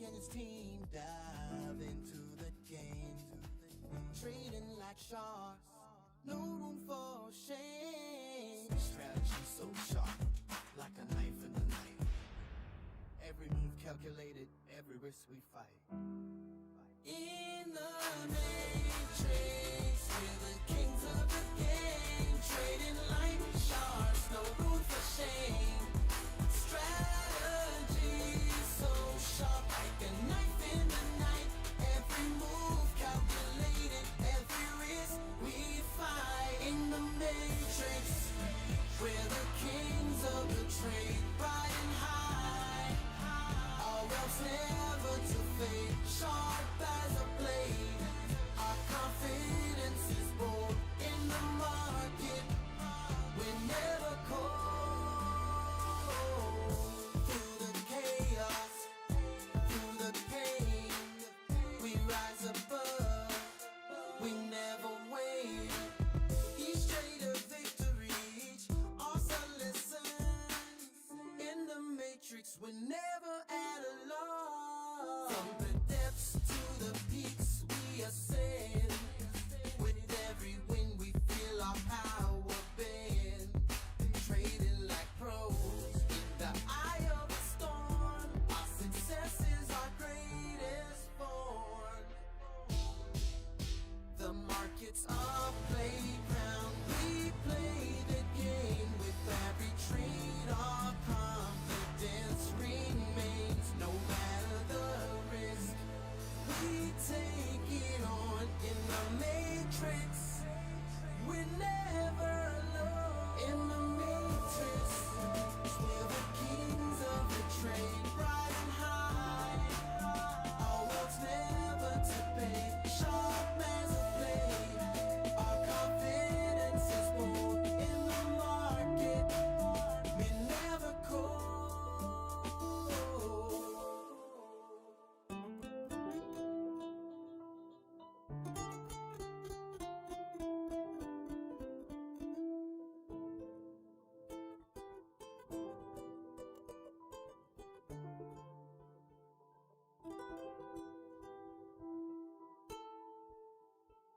and his team dive into the game, trading like sharks, no room for shame. Strategy so sharp, like a knife in the night. Every move calculated, every risk we fight. In the matrix, we're the kings of the game, trading like sharks, no room for shame. Strategy so sharp, like a knife in the night. Every move calculated, every risk we fight. In the matrix, we're the kings of the trade, riding high. Our wealth's never to fade, sharp as a blade. Our confidence is bold in the market. We're never cold. Through the chaos, through the pain, we rise above. We never wait. Each trade a victory, each also listens. In the matrix, we're never at a loss. From the depths to the peaks, we ascend. With every win, we feel our power bend. Trading like pros in the eye of the storm. Our success is our greatest form. The market's our playground. We play the game with every trade. Our confidence remains no matter the risk. We take it on in the matrix. We're never alone in the matrix. We're the kings of the trade, riding high. Our wealth's never to pay, sharp as a blade. Our confidence is bold in the market. We're never cold.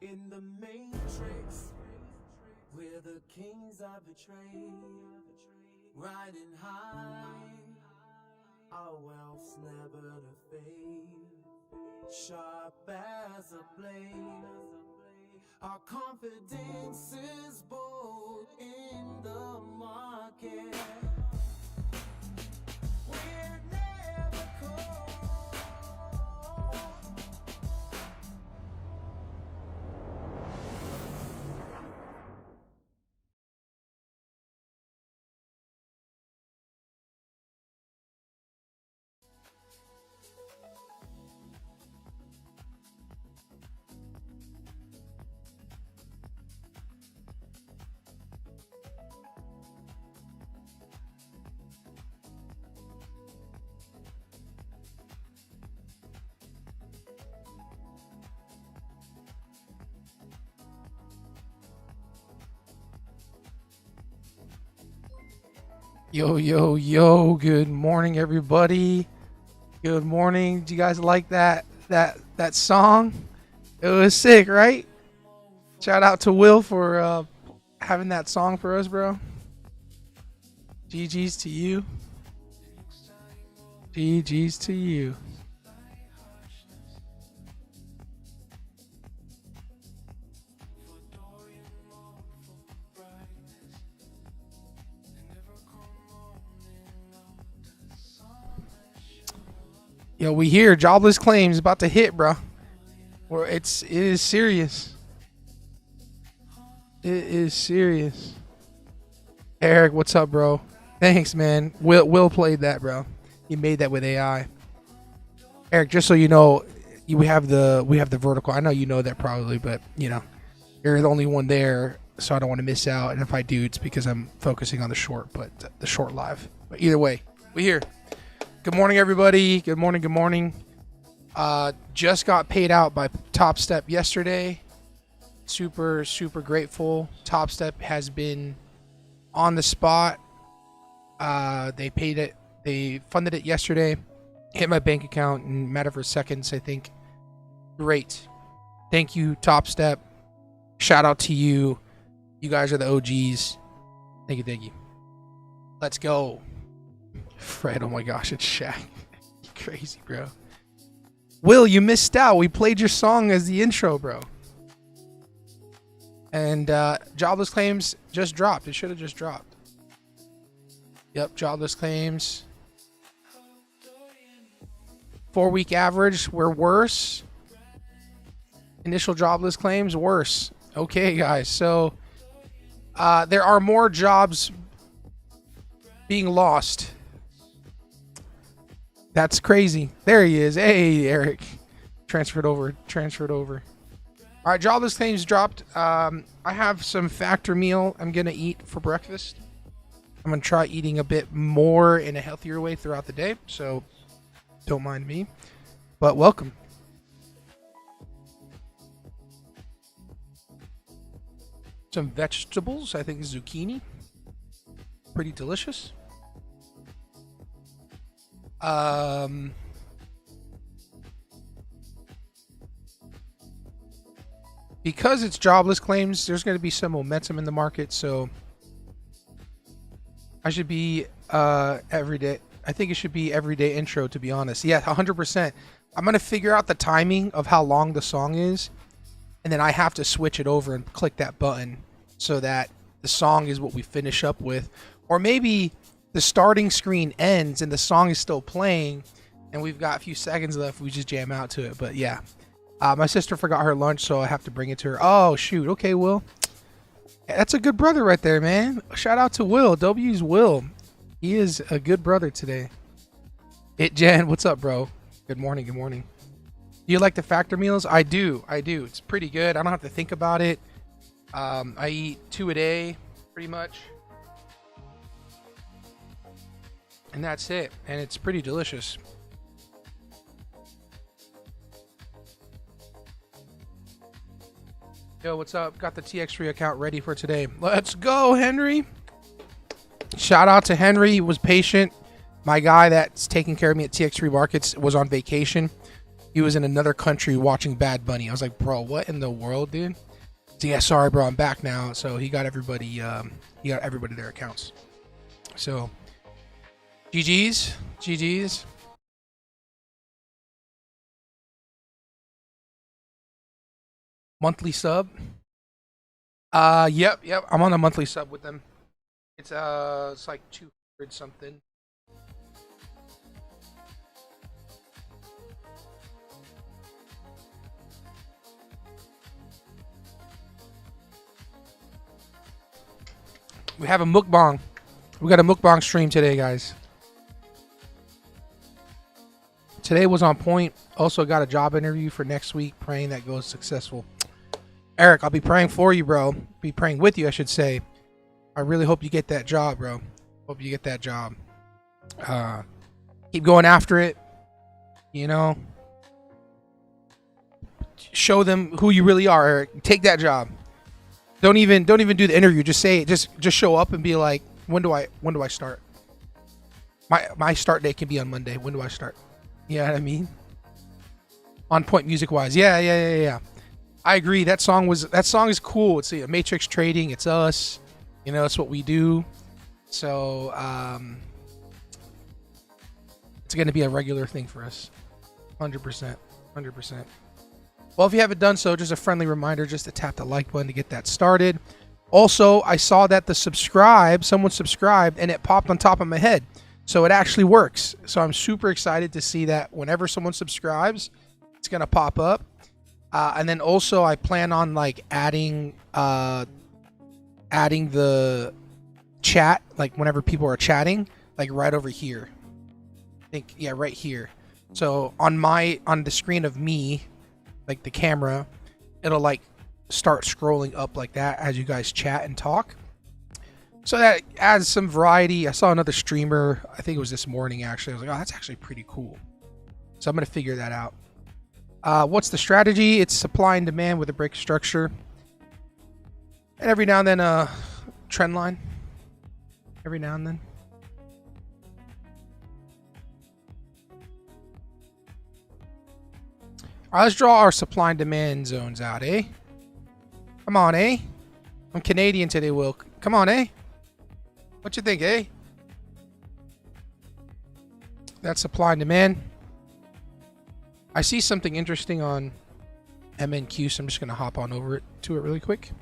In the matrix, we're the kings of the trade, riding high. Our wealth's never to fade, sharp as a blade. Our confidence is bold in the market. We're never cold. Yo, yo, yo, good morning, everybody. Good morning. Do you guys like that song? It was sick, right? Shout out to Will for having that song for us, bro. GG's to you. GG's to you. Yo, we hear jobless claims about to hit, bro. Or it is serious. It is serious. Eric, what's up, bro? Thanks, man. Will played that, bro. He made that with AI. Eric, just so you know, we have the vertical. I know you know that probably, but you know, you're the only one there, so I don't want to miss out. And if I do, it's because I'm focusing on the short, but the short live. But either way, we here. Good morning, everybody. Good morning. Good morning. Just got paid out by TopStep yesterday. Super grateful. TopStep has been on the spot. They paid it. They funded it yesterday. hit my bank account in a matter of seconds, I think. Great. Thank you, TopStep. Shout out to you. You guys are the OGs. Thank you, thank you. Let's go. Fred, oh my gosh, it's Shaq. Crazy, bro. Will, you missed out. We played your song as the intro, bro. And jobless claims just dropped. It should have just dropped. Yep, jobless claims. 4-week average, we're worse. Initial jobless claims, worse. Okay, guys. So there are more jobs being lost. That's crazy. There he is. Hey, Eric. Transferred over. All right, jobless claims dropped. I have some factor meal I'm going to eat for breakfast. I'm going to try eating a bit more in a healthier way throughout the day. So don't mind me. But welcome. Some vegetables. I think zucchini. Pretty delicious. Because it's jobless claims, there's going to be some momentum in the market, so I should be every day. I think it should be everyday intro, to be honest. Yeah, 100%. I'm going to figure out the timing of how long the song is, and then I have to switch it over and click that button so that the song is what we finish up with. Or maybe the starting screen ends and the song is still playing and we've got a few seconds left. We just jam out to it. But yeah, my sister forgot her lunch, so I have to bring it to her. Oh, shoot. Okay, Will. That's a good brother right there, man. Shout out to Will. W's Will. He is a good brother today. Jen, what's up, bro? Good morning. Good morning. Do you like the factor meals? I do. It's pretty good. I don't have to think about it. I eat 2 a day, pretty much. And that's it. And it's pretty delicious. Yo, what's up? Got the TX3 account ready for today. Let's go, Henry. Shout out to Henry. He was patient. My guy that's taking care of me at TX3 Markets was on vacation. He was in another country watching Bad Bunny. I was like, bro, what in the world, dude? So yeah, sorry, bro. I'm back now. So he got everybody their accounts. So GG's. Monthly sub. Yep. I'm on a monthly sub with them. It's like 200 something. We have a mukbang. We got a mukbang stream today, guys. Today was on point. Also got a job interview for next week. Praying that goes successful. Eric, I'll be praying for you, bro. Be praying with you, I should say. I really hope you get that job, bro. Hope you get that job. Keep going after it. You know. Show them who you really are, Eric. Take that job. Don't even do the interview. Just say it. Just show up and be like, when do I start? My start date can be on Monday. When do I start? You know what I mean? On point music wise. Yeah. I agree. That song is cool. It's a Matrix Trading. It's us. You know, it's what we do. So it's going to be a regular thing for us. 100%. Well, if you haven't done so, just a friendly reminder just to tap the like button to get that started. Also, I saw that someone subscribed and it popped on top of my head. So it actually works. So I'm super excited to see that whenever someone subscribes, it's going to pop up. And then also I plan on like adding the chat, like whenever people are chatting, like right over here. I think, yeah, right here. So on the screen of me, like the camera, it'll like start scrolling up like that as you guys chat and talk. So that adds some variety. I saw another streamer, I think it was this morning actually. I was like, oh, that's actually pretty cool. So I'm going to figure that out. What's the strategy? It's supply and demand with a break structure. And every now and then a trend line. Every now and then. All right, let's draw our supply and demand zones out, eh? Come on, eh? I'm Canadian today, Will. Come on, eh? What you think, eh? That's supply and demand. I see something interesting on MNQ, so I'm just going to hop on over to it really quick.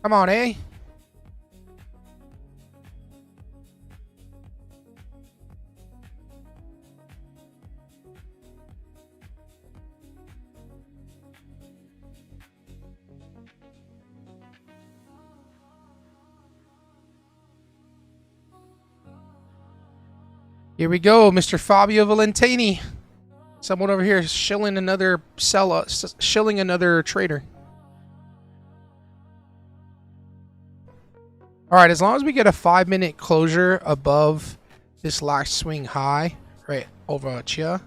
Come on, eh? Here we go, Mr. Fabio Valentini. Someone over here shilling another seller, shilling another trader. All right, as long as we get a 5-minute closure above this last swing high, right over here,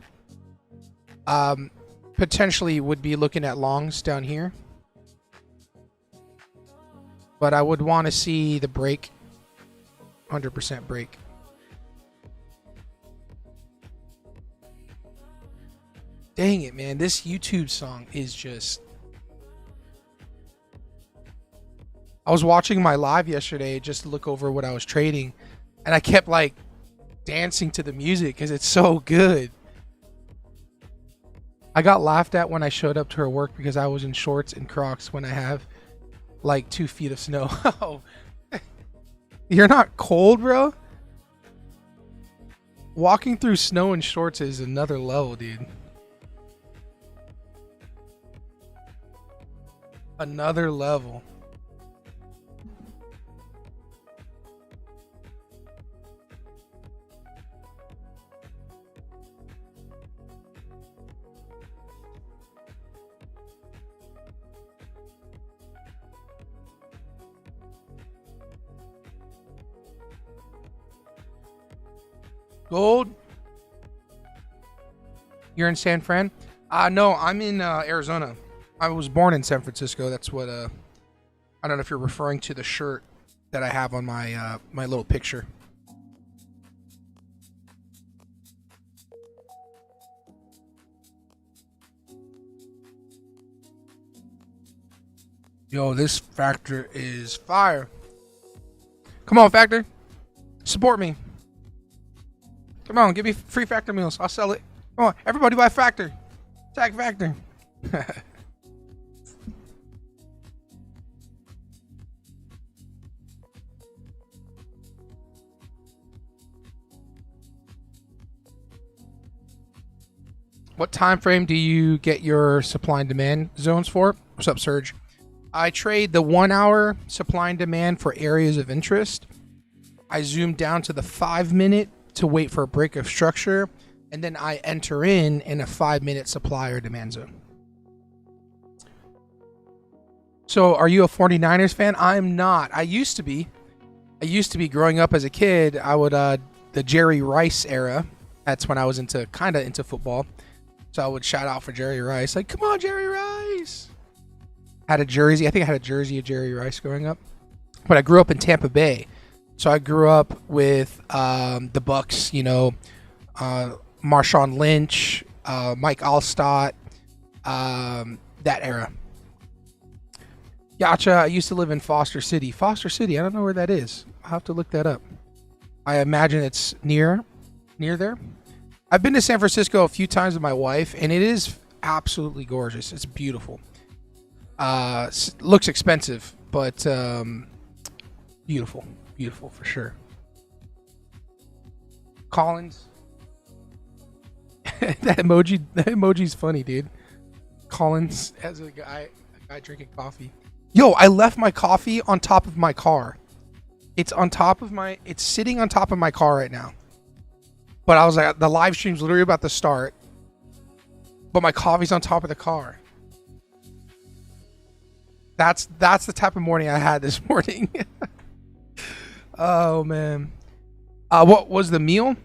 potentially would be looking at longs down here. But I would want to see the break, 100% break. Dang it, man. This YouTube song is just... I was watching my live yesterday just to look over what I was trading, and I kept like dancing to the music because it's so good. I got laughed at when I showed up to her work because I was in shorts and Crocs when I have like 2 feet of snow. You're not cold, bro? Walking through snow in shorts is another level, dude. Another level. Gold. You're in San Fran? No, I'm in Arizona. I was born in San Francisco. That's what I don't know if you're referring to the shirt that I have on my my little picture. Yo, this factor is fire. Come on, factor. Support me. Come on, give me free factor meals. I'll sell it. Come on, everybody buy factor. Tag factor. What time frame do you get your supply and demand zones for? What's up, Serge? I trade the 1 hour supply and demand for areas of interest. I zoom down to the 5-minute to wait for a break of structure, and then I enter in a 5-minute supply or demand zone. So are you a 49ers fan? I'm not. I used to be. Growing up as a kid. I would the Jerry Rice era. That's when I was kind of into football. So I would shout out for Jerry Rice, like, come on, Jerry Rice. Had a jersey. I think I had a jersey of Jerry Rice growing up. But I grew up in Tampa Bay. So I grew up with the Bucks, you know, Marshawn Lynch, Mike Allstott, that era. Gotcha. I used to live in Foster City. Foster City, I don't know where that is. I'll have to look that up. I imagine it's near there. I've been to San Francisco a few times with my wife, and it is absolutely gorgeous. It's beautiful. Looks expensive, but beautiful. Beautiful for sure. Collins. that emoji's funny, dude. Collins as a guy drinking coffee. Yo, I left my coffee on top of my car. It's sitting on top of my car right now. But I was like, the live stream's literally about to start, but my coffee's on top of the car. That's the type of morning I had this morning. Oh man. What was the meal?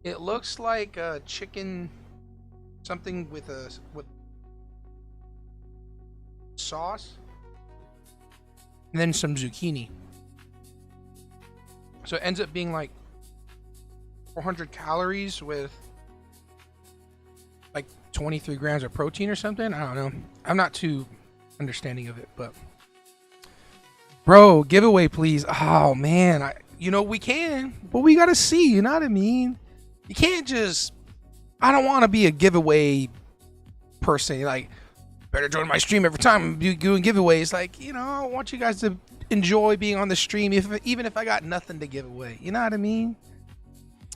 It looks like a chicken, something with sauce, and then some zucchini. So it ends up being like 400 calories with 23 grams of protein or something. I don't know. I'm not too understanding of it, but bro, giveaway please. Oh man, we can, but we gotta see. You know what I mean? You can't just. I don't want to be a giveaway person. Like, better join my stream every time you doing giveaways. Like, I want you guys to enjoy being on the stream, even if I got nothing to give away. You know what I mean?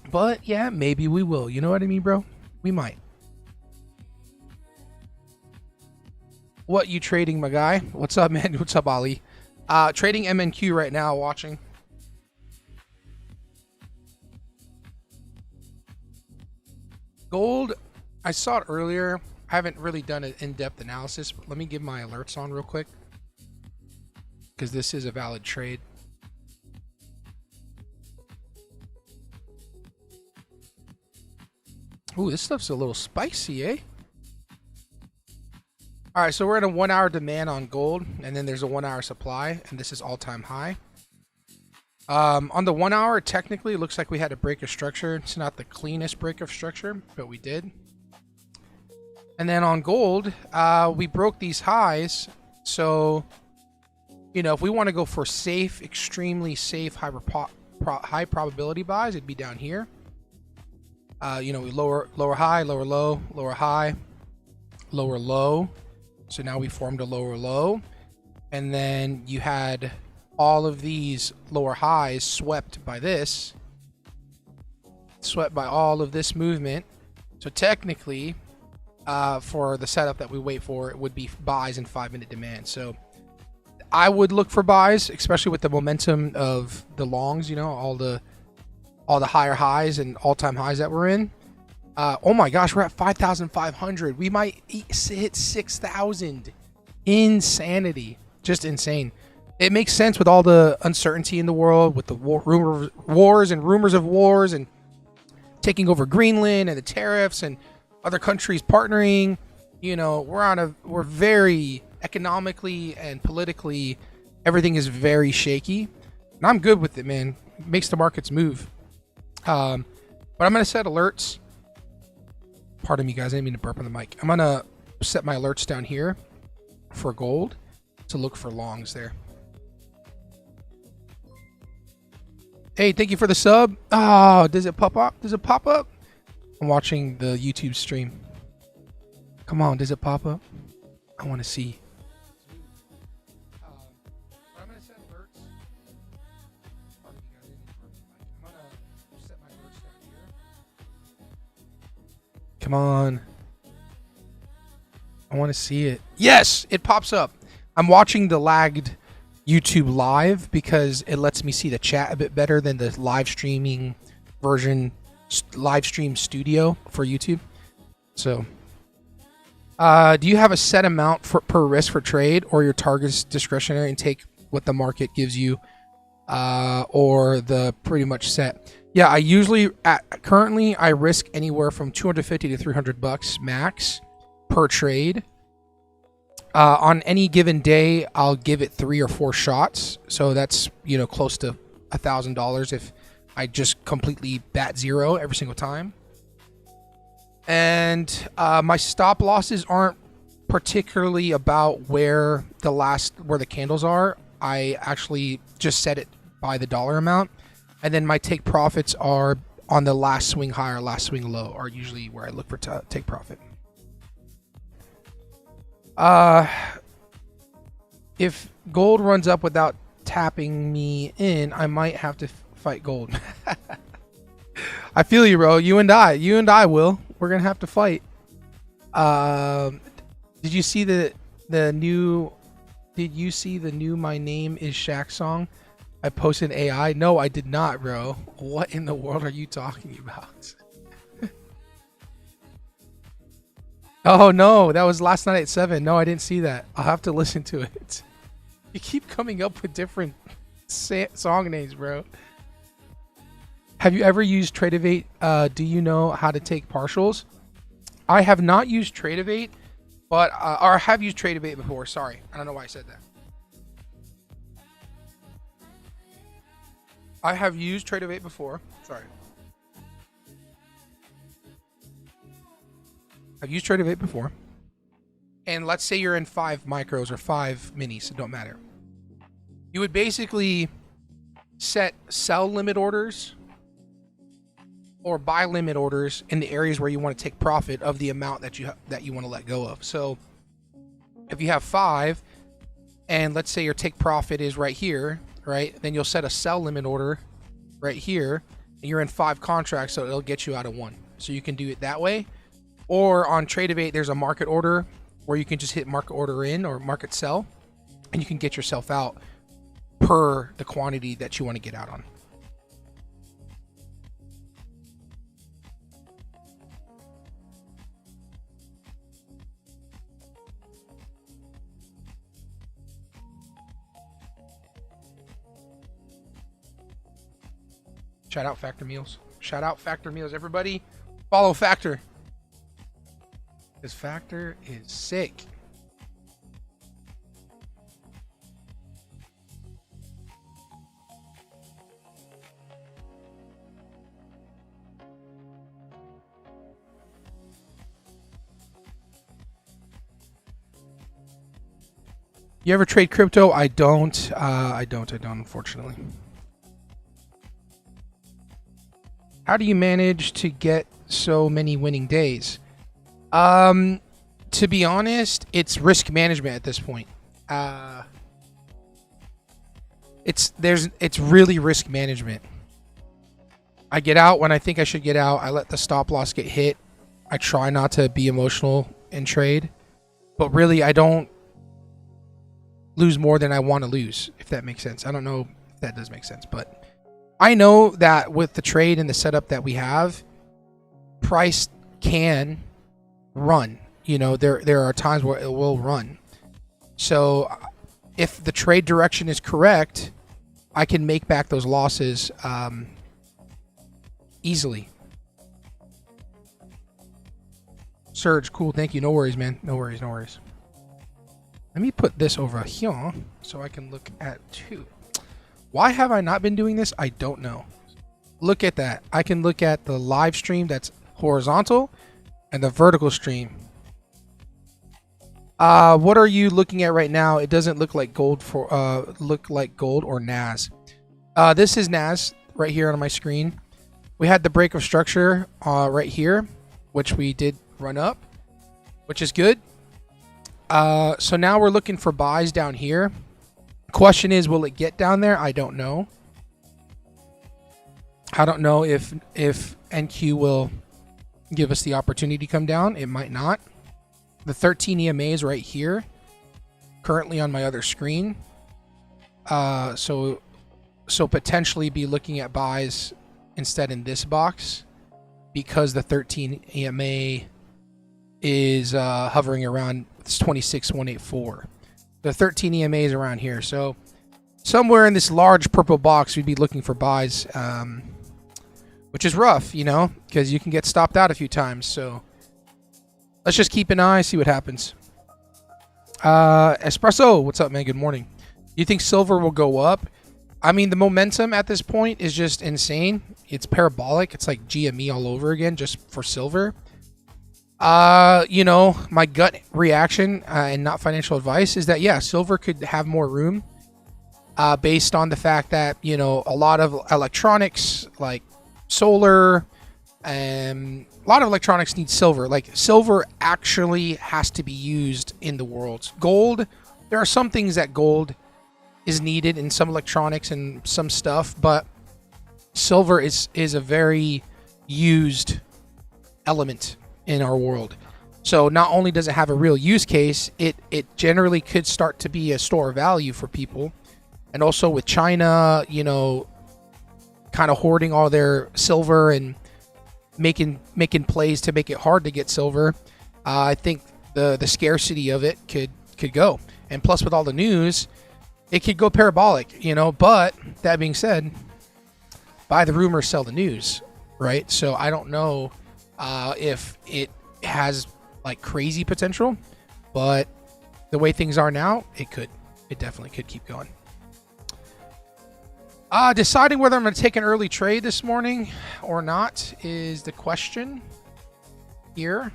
But yeah, maybe we will. You know what I mean, bro? We might. What you trading, my guy? What's up, man? What's up, Ali? Trading MNQ right now, watching. Gold, I saw it earlier. I haven't really done an in-depth analysis, but let me give my alerts on real quick, because this is a valid trade. Ooh, this stuff's a little spicy, eh? All right, so we're at a 1 hour demand on gold, and then there's a 1 hour supply, and this is all-time high. On the 1 hour, technically, it looks like we had to break a structure. It's not the cleanest break of structure, but we did. And then on gold, we broke these highs. So, if we want to go for safe, extremely safe, high probability buys, it'd be down here. We lower high, lower low, lower high, lower low. So now we formed a lower low. And then you had all of these lower highs swept by this, swept by all of this movement. So technically, for the setup that we wait for, it would be buys and 5-minute demand. So I would look for buys, especially with the momentum of the longs, all the higher highs and all-time highs that we're in. Oh my gosh, we're at 5,500. We might hit 6,000. Insanity. Just insane. It makes sense with all the uncertainty in the world, with the wars and rumors of wars and taking over Greenland and the tariffs and other countries partnering. We're very economically and politically, everything is very shaky. And I'm good with it, man. It makes the markets move. But I'm going to set alerts. Pardon me, guys. I didn't mean to burp on the mic. I'm going to set my alerts down here for gold to look for longs there. Hey, thank you for the sub. Oh, does it pop up? Does it pop up? I'm watching the YouTube stream. Come on, does it pop up? I want to see. I'm going to set alerts. Pardon me, guys. I'm going to set my alerts down here. Come on. I want to see it. Yes, it pops up. I'm watching the lagged YouTube live because it lets me see the chat a bit better than the live streaming version, live stream studio for YouTube. So, do you have a set amount per risk for trade, or your target's discretionary and take what the market gives you, or the pretty much set? Yeah, I usually currently I risk anywhere from $250 to $300 max per trade. On any given day, I'll give it 3 or 4 shots. So that's, close to $1,000 if I just completely bat zero every single time. And my stop losses aren't particularly about where the candles are. I actually just set it by the dollar amount. And then my take profits are on the last swing high or last swing low are usually where I look for take profit. If gold runs up without tapping me in, I might have to fight gold. I feel you, bro. You and I will. We're gonna have to fight. Did you see the new? Did you see the new "My Name Is Shaq" song? I posted AI. No, I did not, bro. What in the world are you talking about? Oh no, that was last night at 7. No, I didn't see that. I'll have to listen to it. You keep coming up with different song names, bro. Have you ever used Tradeovate? Do you know how to take partials? I have not used Tradeovate, but or I have used Tradeovate before. Sorry, I don't know why I said that. I have used Tradeovate before. Sorry. I've used Trade of 8 before. And let's say you're in 5 micros or 5 minis, it don't matter. You would basically set sell limit orders or buy limit orders in the areas where you want to take profit of the amount that you want to let go of. So if you have 5 and let's say your take profit is right here, right? Then you'll set a sell limit order right here and you're in 5 contracts, so it'll get you out of 1. So you can do it that way. Or on Trade of 8, there's a market order where you can just hit market order in or market sell and you can get yourself out per the quantity that you want to get out on. Shout out Factor Meals. Shout out Factor Meals. Everybody follow Factor. Because Factor is sick. You ever trade crypto? I don't. I don't, unfortunately. How do you manage to get so many winning days? To be honest, it's risk management at this point. It's really risk management. I get out when I think I should get out. I let the stop loss get hit. I try not to be emotional in trade, but really I don't lose more than I want to lose, if that makes sense. I don't know if that does make sense, but I know that with the trade and the setup that we have, price can run. You know, there are times where it will run. So if the trade direction is correct, I can make back those losses easily. Surge, cool, thank you. No worries, man. No worries, no worries. Let me put this over here so I can look at two. Why have I not been doing this? I don't know. Look at that. I can look at the live stream that's horizontal and the vertical stream. What are you looking at right now? It doesn't look like gold or NAS. This is NAS right here on my screen. We had the break of structure right here, which we did run up, which is good. So now we're looking for buys down here. Question is, will it get down there? I don't know. I don't know if NQ will give us the opportunity to come down. It might not. The 13 EMA is right here, currently on my other screen. So potentially be looking at buys instead in this box because the 13 EMA is hovering around 26,184. The 13 EMA is around here, so somewhere in this large purple box we'd be looking for buys, which is rough, you know, because you can get stopped out a few times. So let's just keep an eye, see what happens. Espresso, what's up, man? Good morning. Do you think silver will go up? I mean, the momentum at this point is just insane. It's parabolic. It's like GME all over again just for silver. You know, my gut reaction and not financial advice is that, yeah, silver could have more room based on the fact that, you know, a lot of electronics like solar and a lot of electronics need silver. Like silver actually has to be used in the world. Gold, there are some things that gold is needed in some electronics and some stuff, but silver is a very used element in our world. So not only does it have a real use case, it generally could start to be a store of value for people. And also with China, you know, kind of hoarding all their silver and making plays to make it hard to get silver, I think the scarcity of it could go. And plus with all the news, it could go parabolic, you know. But that being said, buy the rumor, sell the news, right? So I don't know if it has like crazy potential, but the way things are now, it definitely could keep going. Deciding whether I'm going to take an early trade this morning or not is the question here.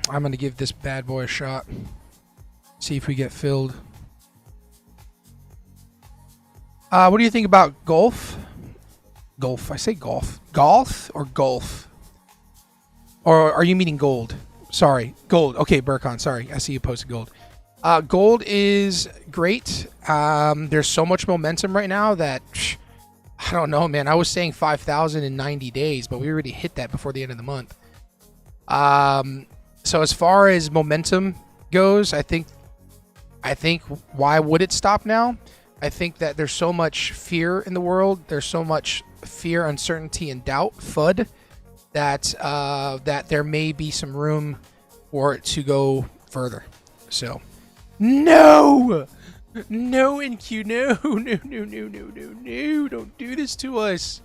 I'm gonna give this bad boy a shot. See if we get filled. What do you think about golf? Golf. I say golf. Golf or golf? Or are you meaning gold? Sorry, gold. Okay, Burkon. Sorry, I see you posted gold. Gold is great. There's so much momentum right now that I don't know, man. I was saying 5,000 in 90 days, but we already hit that before the end of the month. So as far as momentum goes, I think why would it stop now? I think that there's so much fear in the world. There's so much fear, uncertainty, and doubt, FUD, that that there may be some room for it to go further. So, no, NQ, no, don't do this to us.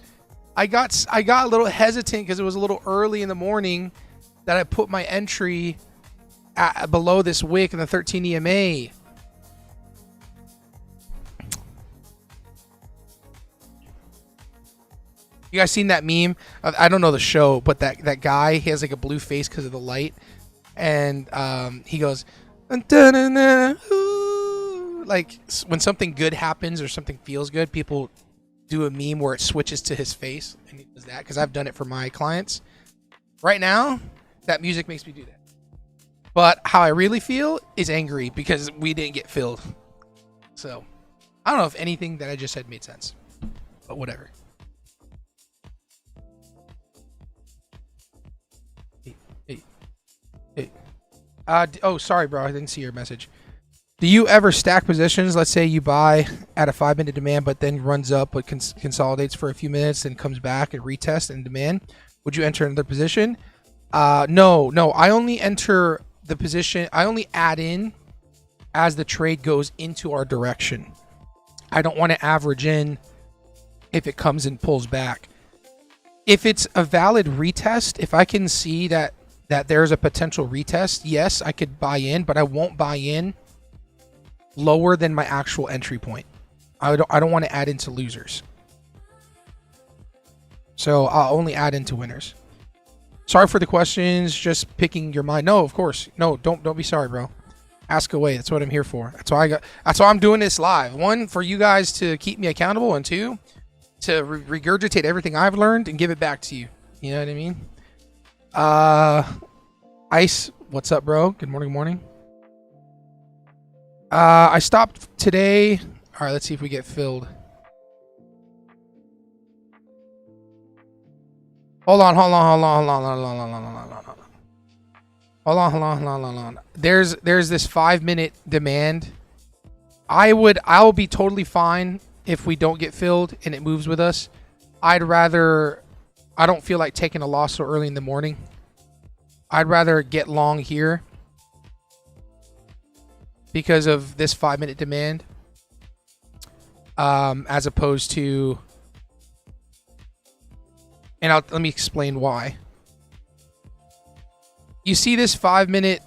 I got a little hesitant because it was a little early in the morning that I put my entry below this wick in the 13 EMA. You guys seen that meme? I don't know the show, but that guy, he has like a blue face because of the light, and he goes, like when something good happens or something feels good, people do a meme where it switches to his face, and he does that because I've done it for my clients. Right now, that music makes me do that. But how I really feel is angry because we didn't get filled. So I don't know if anything that I just said made sense, but whatever. Hey. Oh, sorry, bro. I didn't see your message. Do you ever stack positions? Let's say you buy at a 5-minute demand, but then runs up, but consolidates for a few minutes, and comes back and retests and demand. Would you enter another position? No. I only enter the position. I only add in as the trade goes into our direction. I don't want to average in if it comes and pulls back. If it's a valid retest, if I can see that there's a potential retest, yes, I could buy in, but I won't buy in lower than my actual entry point. I don't want to add into losers. So I'll only add into winners. Sorry for the questions, just picking your mind. No, of course. No, don't be sorry, bro. Ask away. That's what I'm here for. That's why I'm doing this live. One, for you guys to keep me accountable, and two, to regurgitate everything I've learned and give it back to you. You know what I mean? Ice, what's up, bro? Good morning. I stopped today. All right, let's see if we get filled. Hold on. There's this 5-minute demand. I'll be totally fine if we don't get filled and it moves with us. I don't feel like taking a loss so early in the morning. I'd rather get long here because of this 5-minute demand, as opposed to, and let me explain why. You see this 5-minute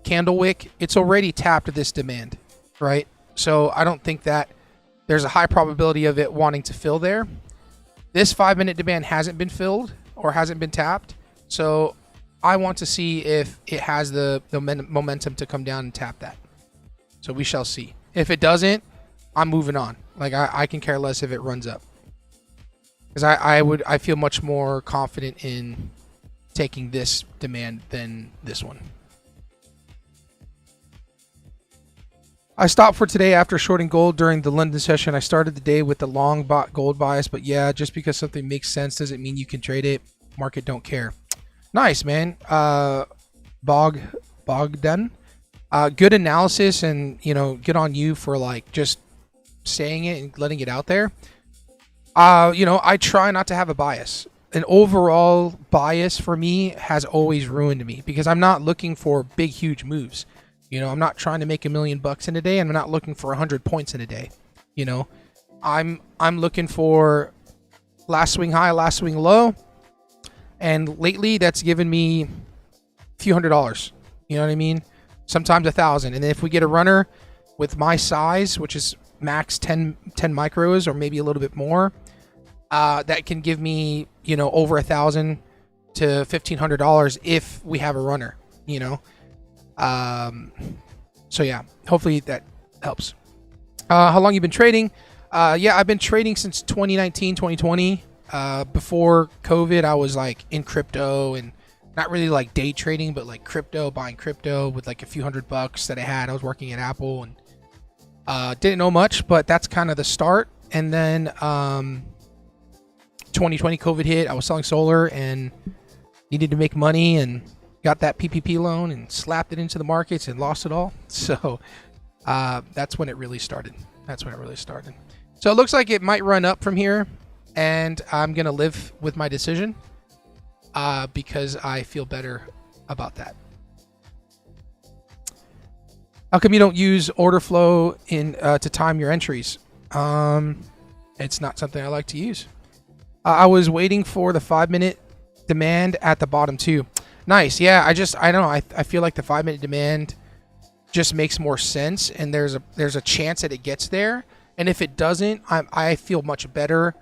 candle wick, it's already tapped this demand, right? So I don't think that there's a high probability of it wanting to fill there. This 5-minute demand hasn't been filled or hasn't been tapped. So I want to see if it has the momentum to come down and tap that. So we shall see. If it doesn't, I'm moving on. Like I can care less if it runs up. Because I feel much more confident in taking this demand than this one. I stopped for today after shorting gold during the London session. I started the day with the long gold bias, but yeah, just because something makes sense doesn't mean you can trade it. Market don't care. Nice, man. Bogdan. Good analysis, and good on you for like just saying it and letting it out there. I try not to have a bias. An overall bias for me has always ruined me because I'm not looking for big, huge moves. I'm not trying to make $1 million in a day, and I'm not looking for 100 points in a day. I'm looking for last swing high, last swing low, and lately that's given me a few $100. You know what I mean? Sometimes 1,000, and then if we get a runner with my size, which is max 10 micros or maybe a little bit more, that can give me over $1,000 to $1,500 if we have a runner. you know. So yeah, hopefully that helps. How long you been trading? Yeah, I've been trading since 2019, 2020. Before COVID, I was like in crypto and not really like day trading, but like crypto, buying crypto with like a few $100 that I had. I was working at Apple and didn't know much, but that's kind of the start. And then 2020 COVID hit. I was selling solar and needed to make money and got that PPP loan and slapped it into the markets and lost it all. So that's when it really started. So it looks like it might run up from here, and I'm going to live with my decision because I feel better about that. How come you don't use order flow to time your entries? It's not something I like to use. I was waiting for the 5-minute demand at the bottom too. Nice. Yeah, I don't know. I feel like the 5-minute demand just makes more sense, and there's a chance that it gets there. And if it doesn't, I feel much better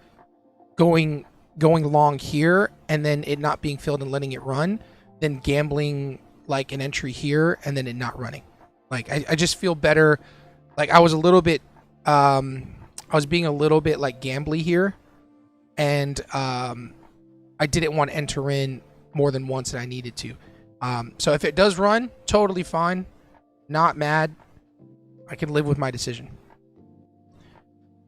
going long here and then it not being filled and letting it run than gambling like an entry here and then it not running. Like I just feel better. Like I was a little bit I was being a little bit like gambly here, and I didn't want to enter in more than once that I needed to. So if it does run, totally fine. Not mad. I can live with my decision.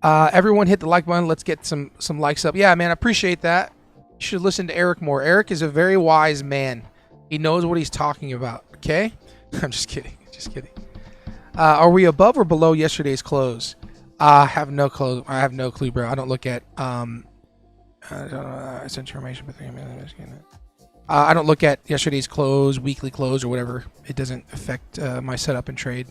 Everyone hit the like button. Let's get some likes up. Yeah, man, I appreciate that. You should listen to Eric more. Eric is a very wise man. He knows what he's talking about. Okay? I'm just kidding. Are we above or below yesterday's close? I have no clue. Bro. I don't look at I sent information, but I don't look at yesterday's close, weekly close, or whatever. It doesn't affect my setup and trade.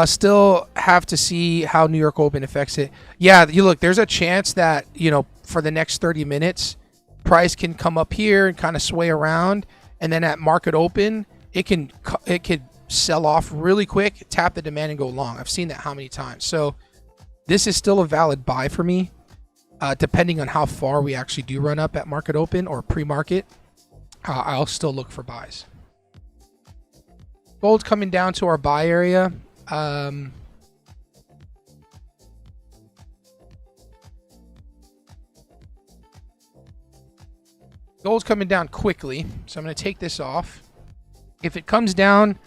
Still have to see how New York Open affects it. Yeah, you look, there's a chance that, for the next 30 minutes, price can come up here and kind of sway around, and then at market open, it could sell off really quick, tap the demand, and go long. I've seen that how many times. So this is still a valid buy for me, depending on how far we actually do run up at market open or pre-market. I'll still look for buys. Gold's coming down to our buy area. Gold's coming down quickly, so I'm going to take this off. If it comes down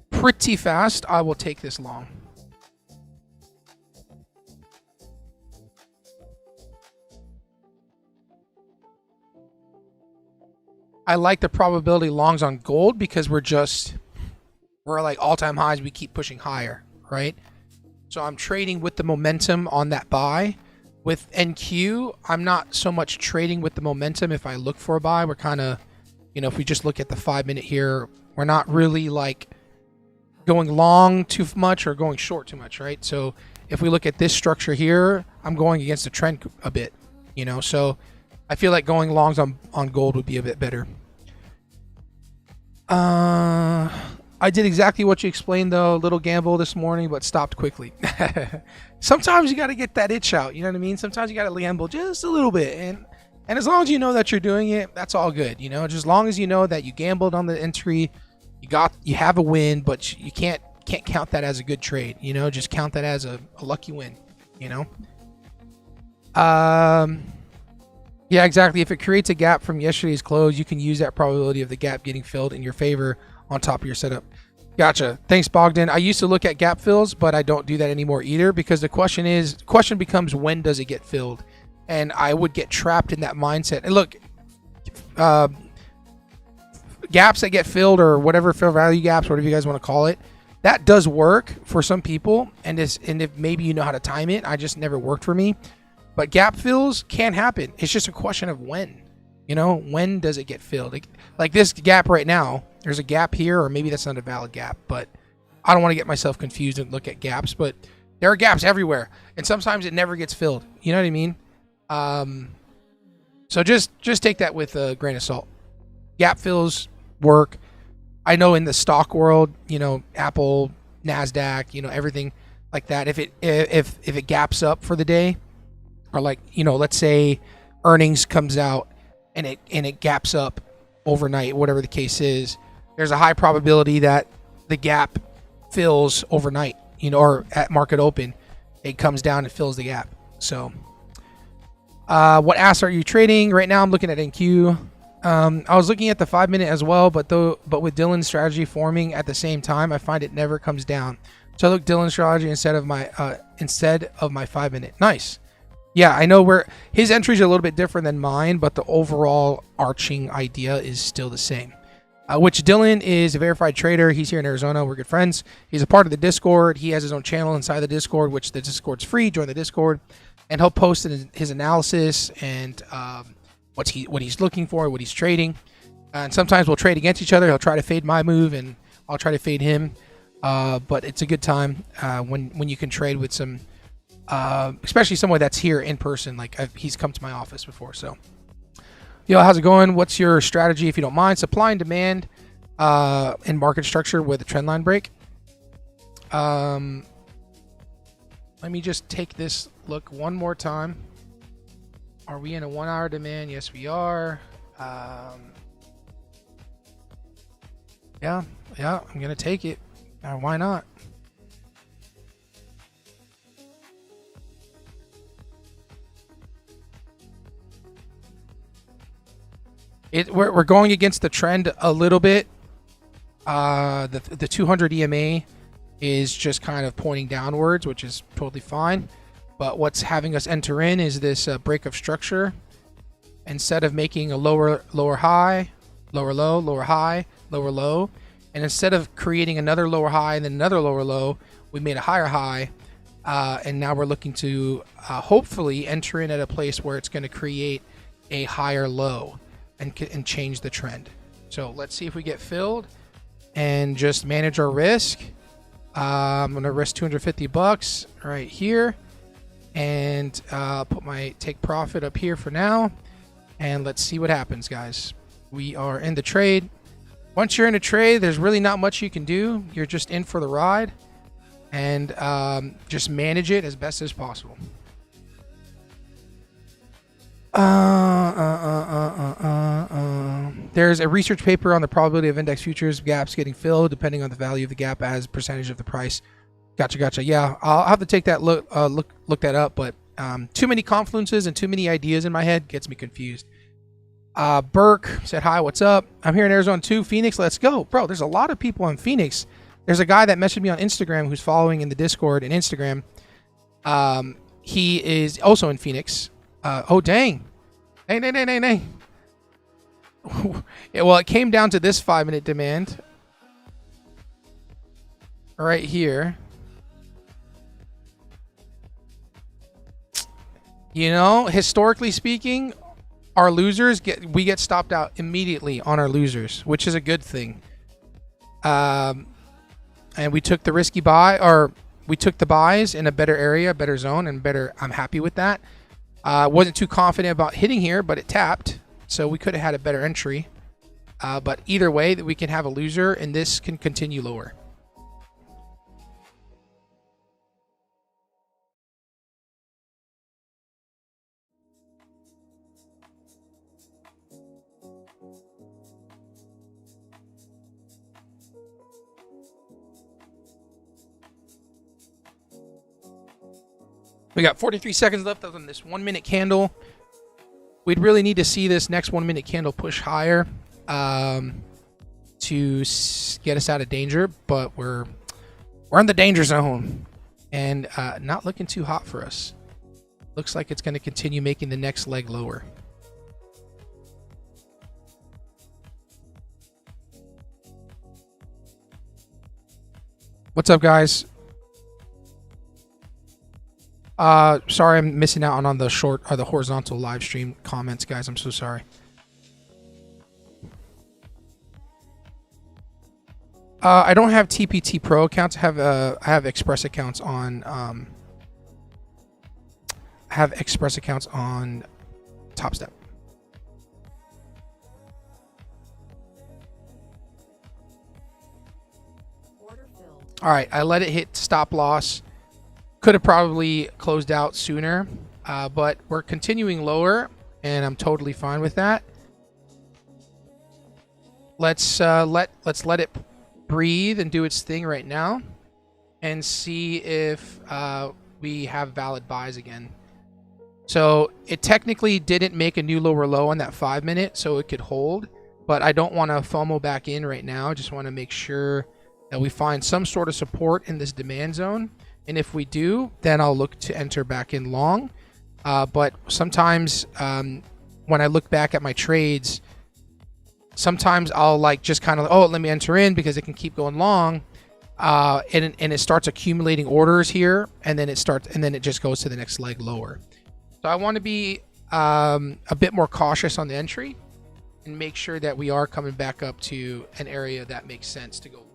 pretty fast, I will take this long. I like the probability longs on gold because we're like all-time highs. We keep pushing higher, right? So I'm trading with the momentum on that buy. With NQ, I'm not so much trading with the momentum. If I look for a buy, we're kind of, if we just look at the 5-minute here, we're not really like going long too much or going short too much, right? So if we look at this structure here, I'm going against the trend a bit, so I feel like going longs on gold would be a bit better. I did exactly what you explained, though. A little gamble this morning, but stopped quickly. Sometimes you got to get that itch out. You know what I mean? Sometimes you got to gamble just a little bit. And as long as you know that you're doing it, that's all good. Just as long as you know that you gambled on the entry, you have a win, but you can't count that as a good trade. Just count that as a lucky win. Yeah, exactly. If it creates a gap from yesterday's close, you can use that probability of the gap getting filled in your favor on top of your setup. Gotcha. Thanks, Bogdan. I used to look at gap fills, but I don't do that anymore either, because the question becomes, when does it get filled? And I would get trapped in that mindset. And look, gaps that get filled, or whatever, fair value gaps, whatever you guys want to call it, that does work for some people. And if maybe you know how to time it, I just never worked for me. But gap fills can happen. It's just a question of when. When does it get filled? Like this gap right now, there's a gap here, or maybe that's not a valid gap, but I don't want to get myself confused and look at gaps, but there are gaps everywhere, and sometimes it never gets filled. You know what I mean? So just take that with a grain of salt. Gap fills work. I know in the stock world, Apple, NASDAQ, everything like that, if it gaps up for the day, or like, let's say earnings comes out and it gaps up overnight, whatever the case is, there's a high probability that the gap fills overnight, or at market open, it comes down and fills the gap. So, what asset are you trading right now? I'm looking at NQ. I was looking at the 5-minute as well, but with Dylan's strategy forming at the same time, I find it never comes down. So I look Dylan's strategy instead of my 5-minute. Nice. Yeah, I know where his entries are a little bit different than mine, but the overall arching idea is still the same. Which Dylan is a verified trader. He's here in Arizona. We're good friends. He's a part of the Discord. He has his own channel inside the Discord, which the Discord's free. Join the Discord, and he'll post his analysis and what he's looking for, what he's trading. And sometimes we'll trade against each other. He'll try to fade my move, and I'll try to fade him. But it's a good time when you can trade with some, especially someone that's here in person. Like he's come to my office before. So, yo, how's it going? What's your strategy, if you don't mind? Supply and demand and market structure with a trend line break. Let me just take this look one more time. Are we in a 1 hour demand? Yes, we are. Yeah, I'm gonna take it. Why not? We're going against the trend a little bit. The 200 EMA is just kind of pointing downwards, which is totally fine. But what's having us enter in is this break of structure. Instead of making a lower high, lower low, lower high, lower low, and instead of creating another lower high and then another lower low, we made a higher high, and now we're looking to hopefully enter in at a place where it's going to create a higher low and change the trend. So let's see if we get filled and just manage our risk. I'm going to risk $250 right here, and put my take profit up here for now, and let's see what happens, guys. We are in the trade. Once you're in a trade, there's really not much you can do. You're just in for the ride, and just manage it as best as possible. There's a research paper on the probability of index futures gaps getting filled depending on the value of the gap as percentage of the price. Gotcha. Yeah, I'll have to take that look that up, but too many confluences and too many ideas in my head gets me confused. Burke said, hi, what's up? I'm here in Arizona too. Phoenix, let's go. Bro, there's a lot of people in Phoenix. There's a guy that messaged me on Instagram who's following in the Discord and Instagram. He is also in Phoenix. Oh, dang. Dang. Yeah, well, it came down to this 5-minute demand right here. Historically speaking, our losers get stopped out immediately on our losers, which is a good thing. And we took the risky buy, or we took the buys in a better area, better zone, and better. I'm happy with that. Wasn't too confident about hitting here, but it tapped, so we could have had a better entry. But either way, that we can have a loser, and this can continue lower. We got 43 seconds left on this 1-minute candle. We'd really need to see this next 1-minute candle push higher to get us out of danger, but we're in the danger zone and not looking too hot for us. Looks like it's going to continue making the next leg lower. What's up, guys? Sorry, I'm missing out on the short or the horizontal live stream comments, guys. I'm so sorry. I don't have TPT Pro accounts. I have Express accounts on. I have Express accounts on TopStep. All right, I let it hit stop loss. Could have probably closed out sooner, but we're continuing lower, and I'm totally fine with that. let's let it breathe and do its thing right now, and see if we have valid buys again. So it technically didn't make a new lower low on that 5 minute, so it could hold. But I don't want to FOMO back in right now. I just want to make sure that we find some sort of support in this demand zone. And if we do, then I'll look to enter back in long. But sometimes when I look back at my trades, sometimes I'll like just kind of, oh, let me enter in because it can keep going long. And it starts accumulating orders here, and then it just goes to the next leg lower. So I want to be a bit more cautious on the entry and make sure that we are coming back up to an area that makes sense to go.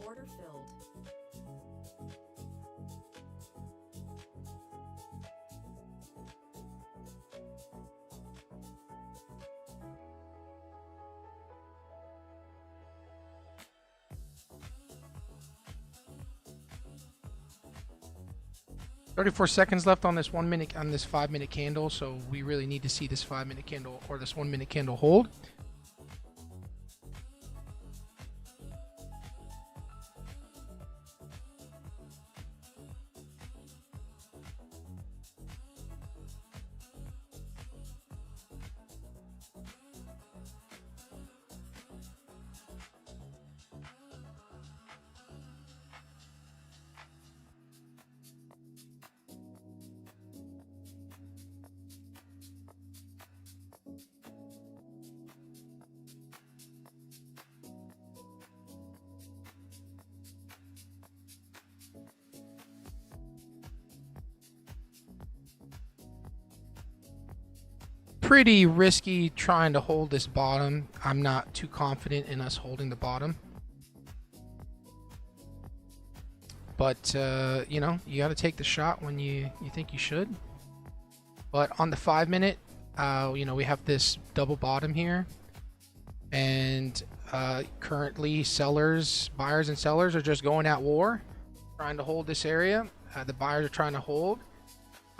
Order filled. "34 seconds left on this 1 minute, on this 5 minute candle, so we really need to see this 5 minute candle or this 1 minute candle hold." Pretty risky trying to hold this bottom. I'm not too confident in us holding the bottom. But you know, you got to take the shot when you think you should. But on the 5 minute, you know, we have this double bottom here, and currently buyers and sellers are just going at war, trying to hold this area. The buyers are trying to hold.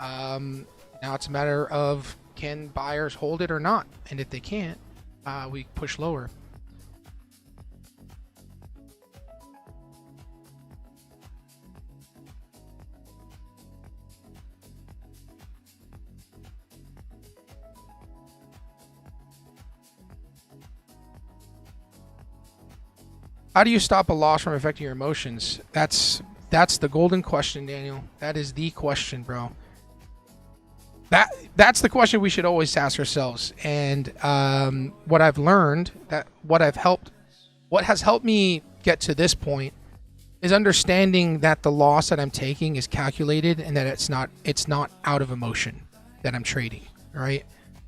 Now it's a matter of, can buyers hold it or not? And if they can't, we push lower. How do you stop a loss from affecting your emotions? That's the golden question, Daniel. That is the question, bro. That's the question we should always ask ourselves. And what I've learned, what has helped me get to this point, is understanding that the loss that I'm taking is calculated, and that it's not out of emotion that I'm trading, right?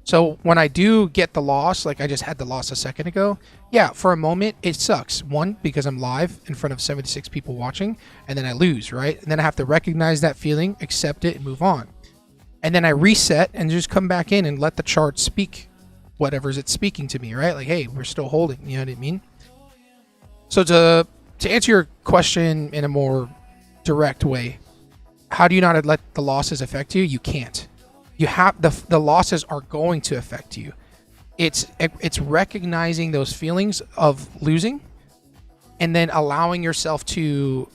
So when I do get the loss, like I just had the loss a second ago, yeah, for a moment it sucks. One, because I'm live in front of 76 people watching, and then I lose, right? And then I have to recognize that feeling, accept it, and move on. And then I reset and just come back in and let the chart speak whatever's it's speaking to me, right? Like, hey, we're still holding, you know what I mean? So to answer your question in a more direct way, how do you not let the losses affect you? You can't. You have the losses are going to affect you. It's recognizing those feelings of losing, and then allowing yourself to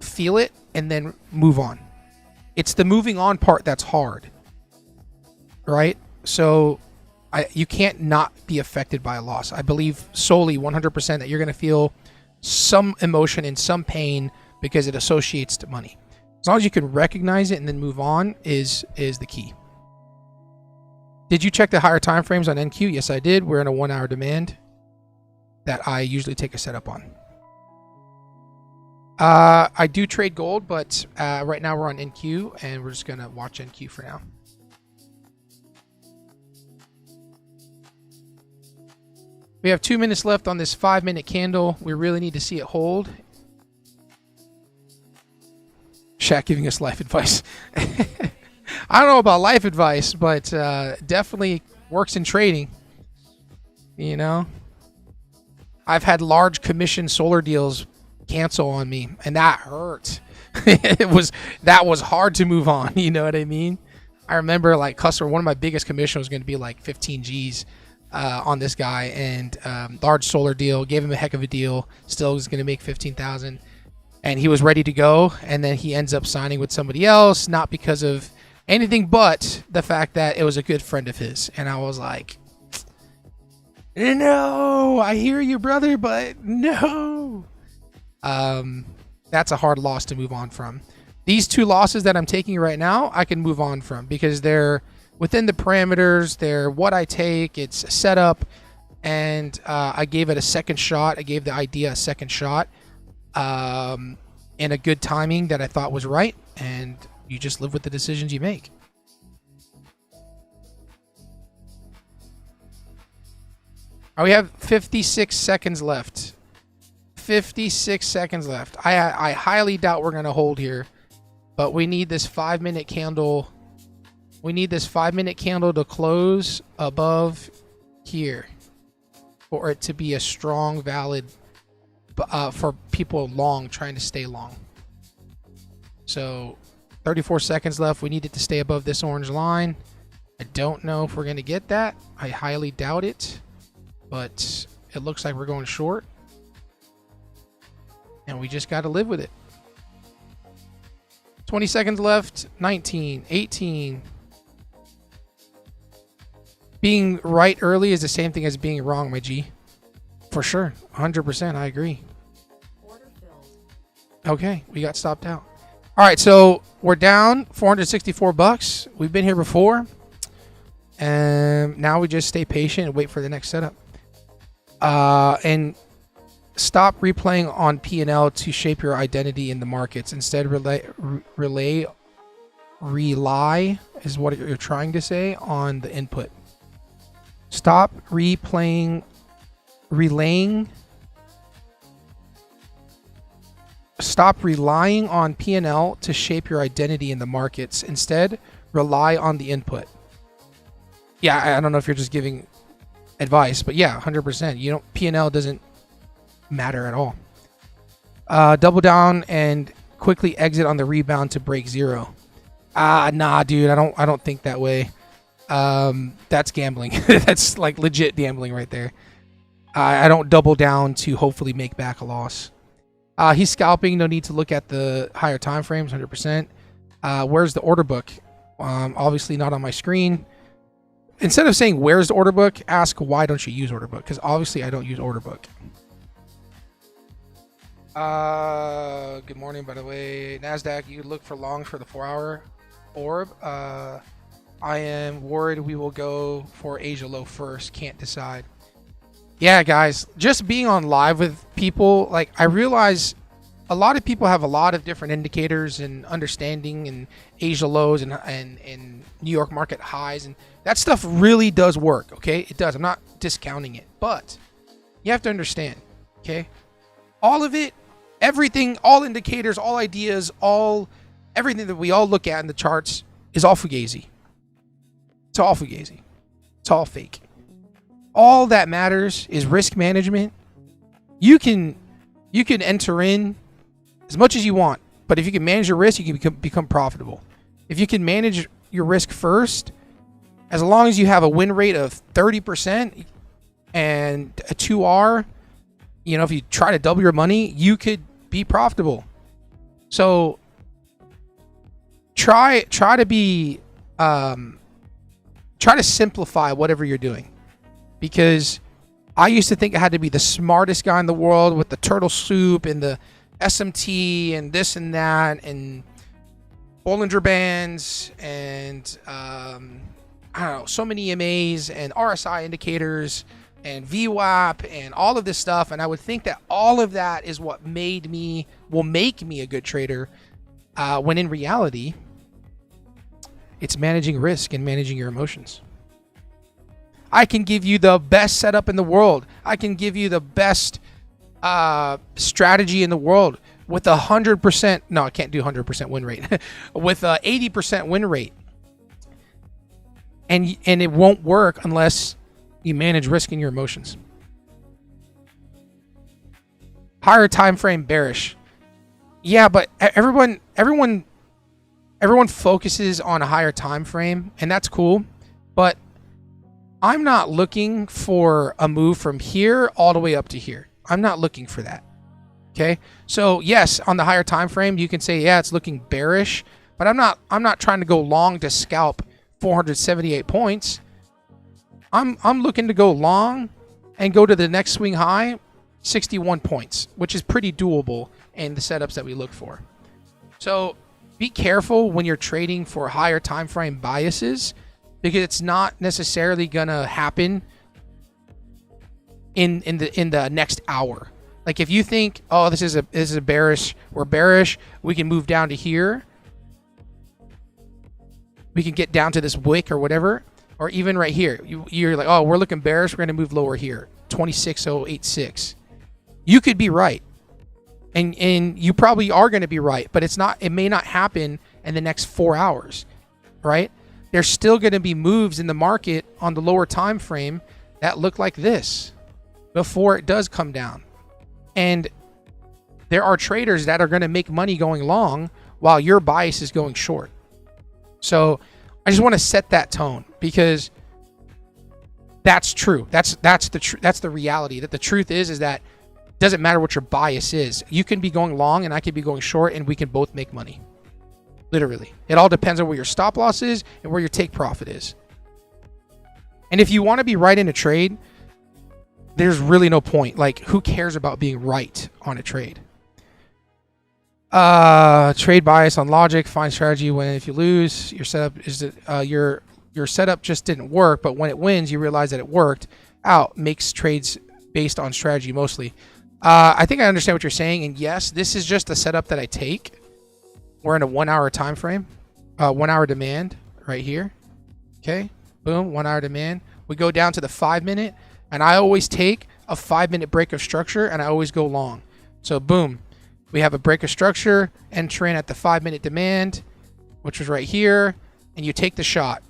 feel it and then move on. It's the moving on part that's hard, right? So you can't not be affected by a loss. I believe solely 100% that you're going to feel some emotion and some pain because it associates to money. As long as you can recognize it and then move on is the key. Did you check the higher time frames on NQ? Yes, I did. We're in a 1 hour demand that I usually take a setup on. I do trade gold, but right now we're on NQ, and we're just going to watch NQ for now. We have 2 minutes left on this 5 minute candle. We really need to see it hold. Shaq giving us life advice. I don't know about life advice, but definitely works in trading. You know, I've had large commission solar deals cancel on me, and that hurt. That was hard to move on. You know what I mean? I remember, like, customer, one of my biggest commission was going to be like 15 G's on this guy, and large solar deal, gave him a heck of a deal. Still was going to make 15,000, and he was ready to go, and then he ends up signing with somebody else, not because of anything but the fact that it was a good friend of his. And I was like, no, I hear you, brother, but no. That's a hard loss to move on from. These two losses that I'm taking right now, I can move on from because they're within the parameters. They're what I take. It's a setup, and I gave it a second shot. I gave the idea a second shot, and a good timing that I thought was right. And you just live with the decisions you make. We have 56 seconds left. 56 seconds left. I highly doubt we're going to hold here, but we need this 5 minute candle. We need this 5 minute candle to close above here for it to be a strong, valid for people long, trying to stay long. So 34 seconds left. We need it to stay above this orange line. I don't know if we're going to get that. I highly doubt it, but it looks like we're going short, and we just got to live with it. 20 seconds left. 19, 18. Being right early is the same thing as being wrong, my G. For sure. 100%. I agree. Okay. We got stopped out. All right. So we're down $464. We've been here before. And now we just stay patient and wait for the next setup. And stop replaying on P&L to shape your identity in the markets. Instead, rely is what you're trying to say on the input. Stop relaying Stop relying on P&L to shape your identity in the markets. Instead, rely on the input. Yeah, I don't know if you're just giving advice, but yeah, 100%. You don't, P&L doesn't matter at all. Double down and quickly exit on the rebound to break zero. Nah, dude, I don't think that way. That's gambling. That's like legit gambling right there. I don't double down to hopefully make back a loss. He's scalping. No need to look at the higher time frames. 100%. Where's the order book? Obviously not on my screen. Instead of saying where's the order book, ask why don't you use order book? Because obviously I don't use order book. Good morning, by the way. NASDAQ, you look for longs for the 4-hour orb. I am worried we will go for Asia low first. Can't decide. Yeah, guys, just being on live with people, like I realize a lot of people have a lot of different indicators and understanding and Asia lows and New York market highs, and that stuff really does work. Okay, it does. I'm not discounting it, but you have to understand. Okay, all of it, everything, all indicators, all ideas, everything that we all look at in the charts is all fugazi. It's all fugazi. It's all fake. All that matters is risk management. You can enter in as much as you want, but if you can manage your risk, you can become profitable. If you can manage your risk first, as long as you have a win rate of 30% and a 2R, you know, if you try to double your money, you could be profitable. So try to simplify whatever you're doing. Because I used to think I had to be the smartest guy in the world with the turtle soup and the SMT and this and that and Bollinger Bands and I don't know, so many EMAs and RSI indicators and VWAP and all of this stuff. And I would think that all of that is what will make me a good trader, when in reality, it's managing risk and managing your emotions. I can give you the best setup in the world. I can give you the best strategy in the world with 100%. No, I can't do 100% win rate. With 80% win rate. And it won't work unless you manage risk in your emotions. Higher time frame bearish. Yeah, but everyone focuses on a higher time frame, and that's cool. But I'm not looking for a move from here all the way up to here. I'm not looking for that. Okay? So yes, on the higher time frame, you can say, yeah, it's looking bearish, but I'm not trying to go long to scalp 478 points. I'm looking to go long and go to the next swing high, 61 points, which is pretty doable in the setups that we look for. So be careful when you're trading for higher time frame biases, because it's not necessarily gonna happen in the next hour. Like if you think, oh, this is a bearish, we're bearish, we can move down to here, we can get down to this wick or whatever, or even right here. You're like, oh, we're looking bearish, we're gonna move lower here, 26086. You could be right, and you probably are gonna be right, but it may not happen in the next 4 hours, right? There's still going to be moves in the market on the lower time frame that look like this before it does come down. And there are traders that are going to make money going long while your bias is going short. So I just want to set that tone, because that's true. That's the reality. That the truth is that it doesn't matter what your bias is. You can be going long and I could be going short, and we can both make money. Literally. It all depends on where your stop loss is and where your take profit is. And if you want to be right in a trade, there's really no point. Like, who cares about being right on a trade? Trade bias on logic. Find strategy when if you lose, your setup is your setup just didn't work, but when it wins, you realize that it worked out. Makes trades based on strategy mostly. I think I understand what you're saying, and yes, this is just a setup that I take. We're in a 1 hour time frame, 1 hour demand right here. Okay, boom, 1 hour demand. We go down to the 5 minute, and I always take a 5 minute break of structure, and I always go long. So boom, We have a break of structure, enter in at the 5-minute demand, which was right here, and you take the shot.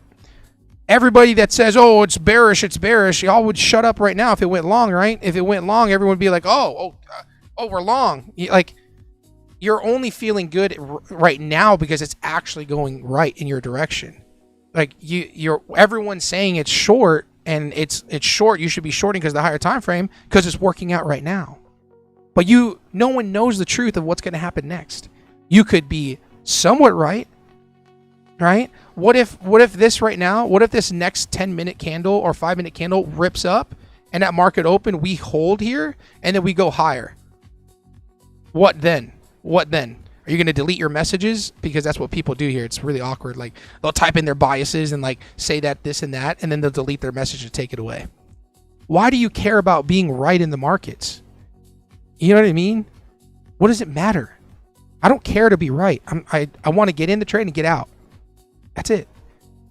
Everybody that says, oh, it's bearish, y'all would shut up right now if it went long, right? If it went long, everyone would be like, oh, we're long. Like, you're only feeling good right now because it's actually going right in your direction. Like, everyone's saying it's short, and it's short. You should be shorting because of the higher time frame because it's working out right now. But no one knows the truth of what's going to happen next. You could be somewhat right? What if this right now, what if this next 10-minute candle or 5-minute candle rips up and at market open, we hold here and then we go higher? What then? Are you going to delete your messages? Because that's what people do here. It's really awkward. Like, they'll type in their biases and like say that, this and that, and then they'll delete their message and take it away. Why do you care about being right in the markets? You know what I mean? What does it matter? I don't care to be right. I want to get in the trade and get out. That's it.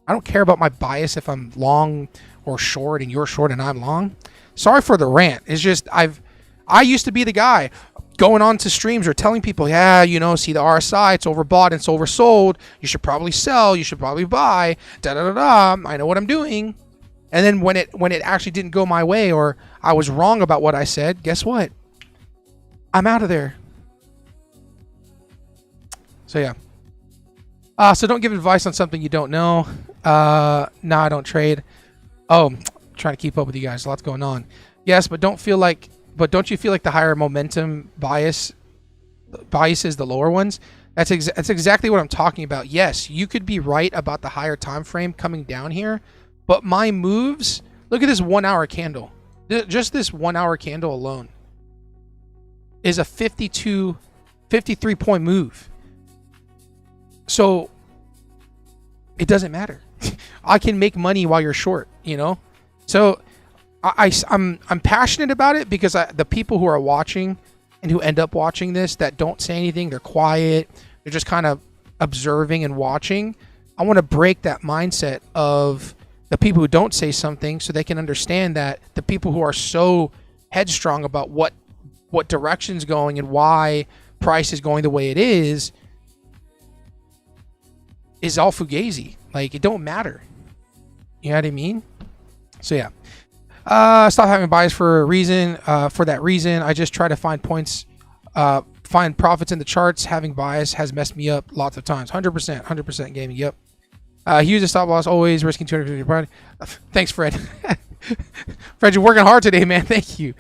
I don't care about my bias if I'm long or short and you're short and I'm long. Sorry for the rant. It's just I used to be the guy going on to streams or telling people, yeah, see the RSI, it's overbought and it's oversold. You should probably sell. You should probably buy. I know what I'm doing. And then when it actually didn't go my way or I was wrong about what I said, guess what? I'm out of there. So yeah. So don't give advice on something you don't know. No, I don't trade. Oh, I'm trying to keep up with you guys. Lots going on. Yes, but don't you feel like the higher momentum biases the lower ones? That's exactly what I'm talking about. Yes, you could be right about the higher time frame coming down here, but my moves, look at this 1 hour candle. Just this 1 hour candle alone is a 53 point move. So it doesn't matter. I can make money while you're short, So I'm passionate about it because the people who are watching and who end up watching this that don't say anything, they're quiet, they're just kind of observing and watching. I want to break that mindset of the people who don't say something so they can understand that the people who are so headstrong about what direction's going and why price is going the way it is all fugazi. Like, it don't matter. You know what I mean? So yeah. Stop having bias for a reason. For that reason, I just try to find points, find profits in the charts. Having bias has messed me up lots of times. 100% gaming. Yep. He uses stop loss always, risking 250. Thanks, Fred. Fred, you're working hard today, man. Thank you.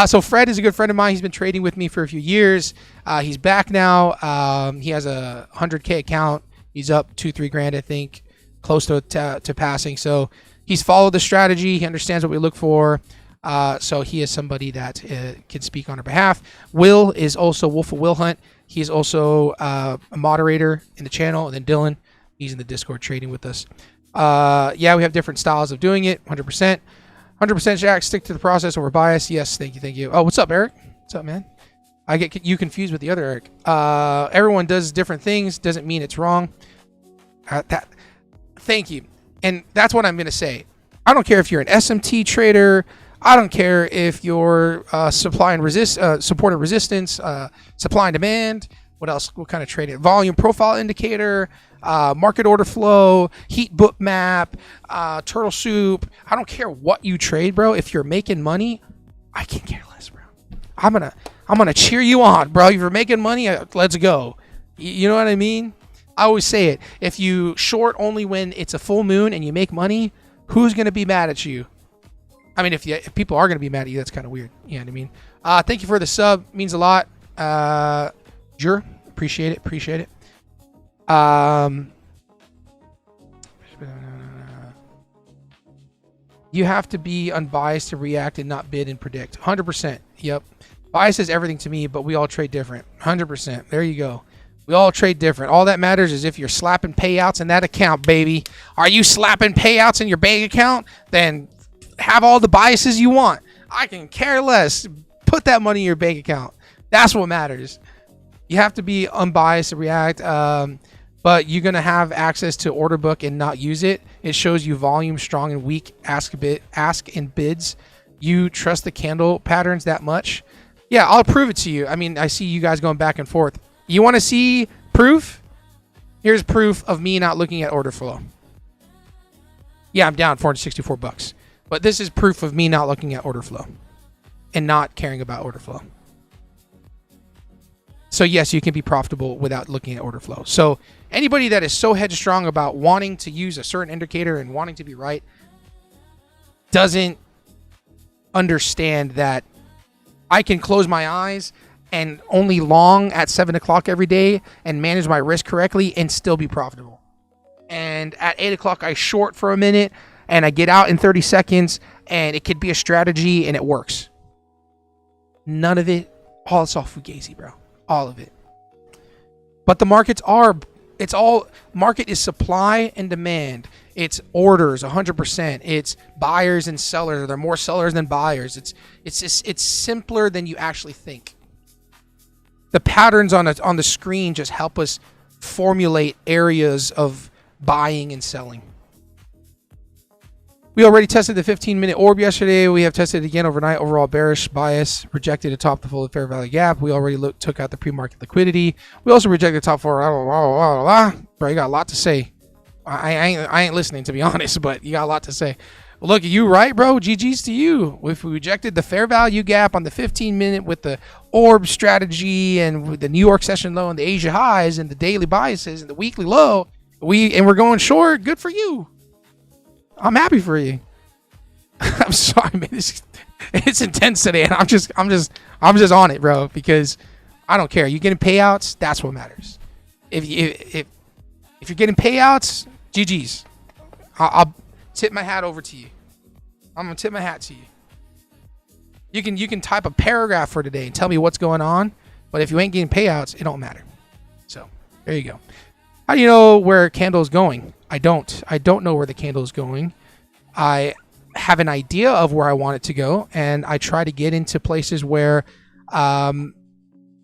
So Fred is a good friend of mine. He's been trading with me for a few years. He's back now. He has a 100K account. He's up 2-3 grand, I think, close to passing. So he's followed the strategy. He understands what we look for. So he is somebody that can speak on our behalf. Will is also Wolf of Will Hunt. He is also a moderator in the channel. And then Dylan, he's in the Discord trading with us. Yeah, we have different styles of doing it. 100%. 100% Jack, stick to the process over bias. Yes, thank you. Oh, what's up, Eric? What's up, man? I get you confused with the other Eric. Everyone does different things. Doesn't mean it's wrong. Thank you. And that's what I'm going to say. I don't care if you're an SMT trader. I don't care if you're support and resistance, supply and demand. What else? What kind of trading? Volume profile indicator, market order flow, heat book map, turtle soup. I don't care what you trade, bro. If you're making money, I can care less, bro. I'm gonna cheer you on, bro. If you're making money, let's go. You know what I mean? I always say it. If you short only when it's a full moon and you make money, who's gonna be mad at you? I mean, if people are gonna be mad at you, that's kind of weird. You know what I mean? Thank you for the sub. Means a lot. Jure, appreciate it. You have to be unbiased to react and not bid and predict. 100%. Yep. Bias is everything to me, but we all trade different. 100%. There you go. We all trade different. All that matters is if you're slapping payouts in that account, baby. Are you slapping payouts in your bank account? Then have all the biases you want. I can care less. Put that money in your bank account. That's what matters. You have to be unbiased to react, but you're going to have access to order book and not use it. It shows you volume, strong and weak, ask and bids. You trust the candle patterns that much. Yeah, I'll prove it to you. I mean, I see you guys going back and forth. You want to see proof? Here's proof of me not looking at order flow. Yeah, I'm down $464. But this is proof of me not looking at order flow and not caring about order flow. So yes, you can be profitable without looking at order flow. So anybody that is so headstrong about wanting to use a certain indicator and wanting to be right doesn't understand that I can close my eyes and only long at 7 o'clock every day and manage my risk correctly and still be profitable. And at 8 o'clock, I short for a minute and I get out in 30 seconds and it could be a strategy and it works. None of it, it's all fugazi, bro. All of it. But the markets are, market is supply and demand. It's orders 100%. It's buyers and sellers. There are more sellers than buyers. It's simpler than you actually think. The patterns on the screen just help us formulate areas of buying and selling. We already tested the 15-minute orb yesterday. We have tested it again overnight. Overall bearish bias. Rejected a top to full fair value gap. We already took out the pre-market liquidity. We also rejected top four. Bro, you got a lot to say. I ain't listening, to be honest, but you got a lot to say. Well, look, you right, bro. GG's to you. If we rejected the fair value gap on the 15-minute with the orb strategy and with the New York session low and the Asia highs and the daily biases and the weekly low, we're going short. Good for you. I'm happy for you. I'm sorry, man. It's intense today, and I'm just on it, bro. Because I don't care. You getting payouts? That's what matters. If you're getting payouts, GG's. I'll tip my hat over to you. I'm gonna tip my hat to you. You can type a paragraph for today and tell me what's going on, but if you ain't getting payouts, it don't matter. So there you go. How do you know where candle is going? I don't know where the candle is going. I have an idea of where I want it to go, and I try to get into places where, in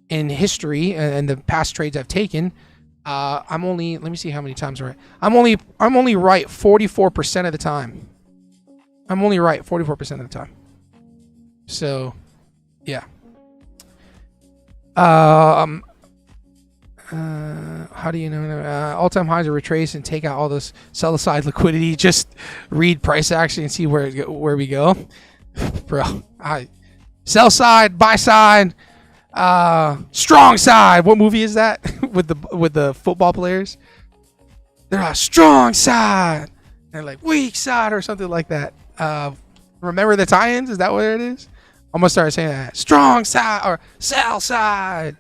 history and the past trades I've taken, I'm only, let me see how many times I'm right. I'm only right 44% of the time. I'm only right 44% of the time. So, yeah. How do you know? All-time highs are retrace and take out all this sell-side liquidity. Just read price action and see where we go, bro. Sell side, buy side, strong side. What movie is that with the football players? They're a strong side. They're like weak side or something like that. Remember the tie-ins? Is that what it is? I'm gonna start saying that. Strong side or sell side.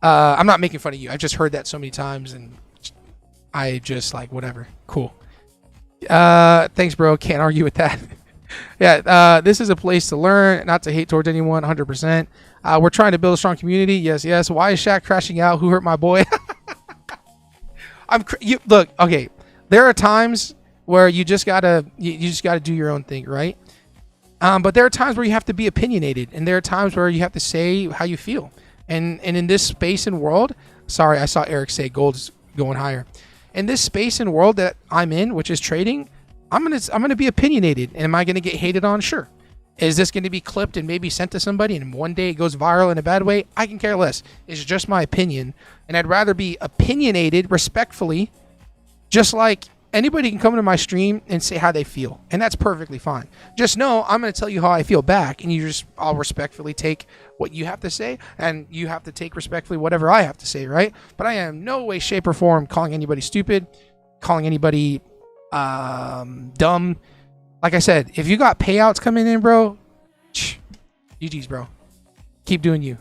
I'm not making fun of you. I've just heard that so many times, and I just like whatever. Cool. Thanks, bro. Can't argue with that. Yeah. This is a place to learn, not to hate towards anyone. 100%. We're trying to build a strong community. Yes. Why is Shaq crashing out? Who hurt my boy? Look. Okay. There are times where you just gotta do your own thing, right? But there are times where you have to be opinionated, and there are times where you have to say how you feel. And in this space and world, sorry, I saw Eric say gold's going higher. In this space and world that I'm in, which is trading, I'm gonna be opinionated. And am I gonna get hated on? Sure. Is this gonna be clipped and maybe sent to somebody and one day it goes viral in a bad way? I can care less. It's just my opinion. And I'd rather be opinionated respectfully, just like anybody can come to my stream and say how they feel, and that's perfectly fine. Just know I'm going to tell you how I feel back, and I'll respectfully take what you have to say, and you have to take respectfully whatever I have to say, right? But I am no way, shape, or form calling anybody stupid, calling anybody dumb. Like I said, if you got payouts coming in, bro, GG's, bro. Keep doing you.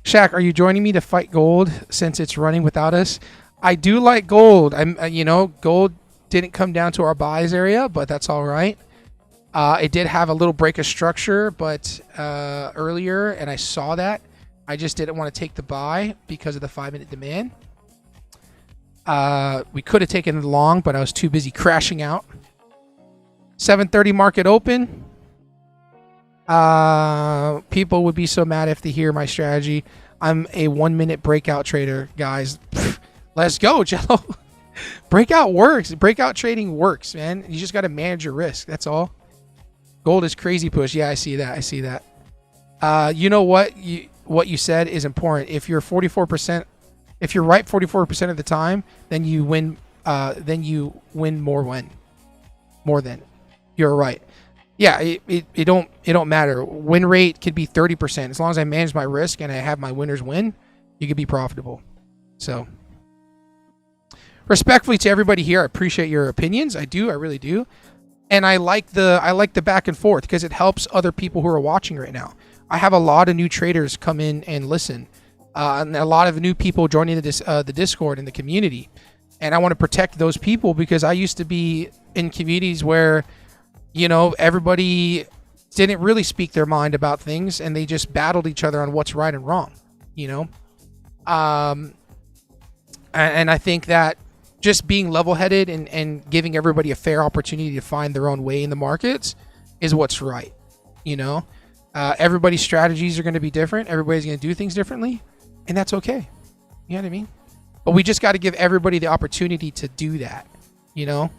Shaq, are you joining me to fight gold since it's running without us? I do like gold. Gold didn't come down to our buys area, but that's all right. It did have a little break of structure, but earlier, and I saw that. I just didn't want to take the buy because of the 5-minute demand. We could have taken it long, but I was too busy crashing out. 7:30 market open. People would be so mad if they hear my strategy. I'm a 1-minute breakout trader, guys. Let's go, Jello. Breakout works. Breakout trading works, man. You just got to manage your risk. That's all. Gold is crazy push. Yeah, I see that. I see that. You know what? What you said is important. If you're 44%, if you're right 44% of the time, then you win. Then you win more than. You're right. Yeah, it don't matter. Win rate could be 30%. As long as I manage my risk and I have my winners win, you could be profitable. So, respectfully to everybody here, I appreciate your opinions. I do. I really do. And I like the back and forth because it helps other people who are watching right now. I have a lot of new traders come in and listen, and a lot of new people joining the Discord and the community. And I want to protect those people because I used to be in communities where, you know, everybody didn't really speak their mind about things and they just battled each other on what's right and wrong, you know? And I think that just being level-headed and giving everybody a fair opportunity to find their own way in the markets is what's right, you know? Everybody's strategies are going to be different. Everybody's going to do things differently, and that's okay. You know what I mean? But we just got to give everybody the opportunity to do that, you know?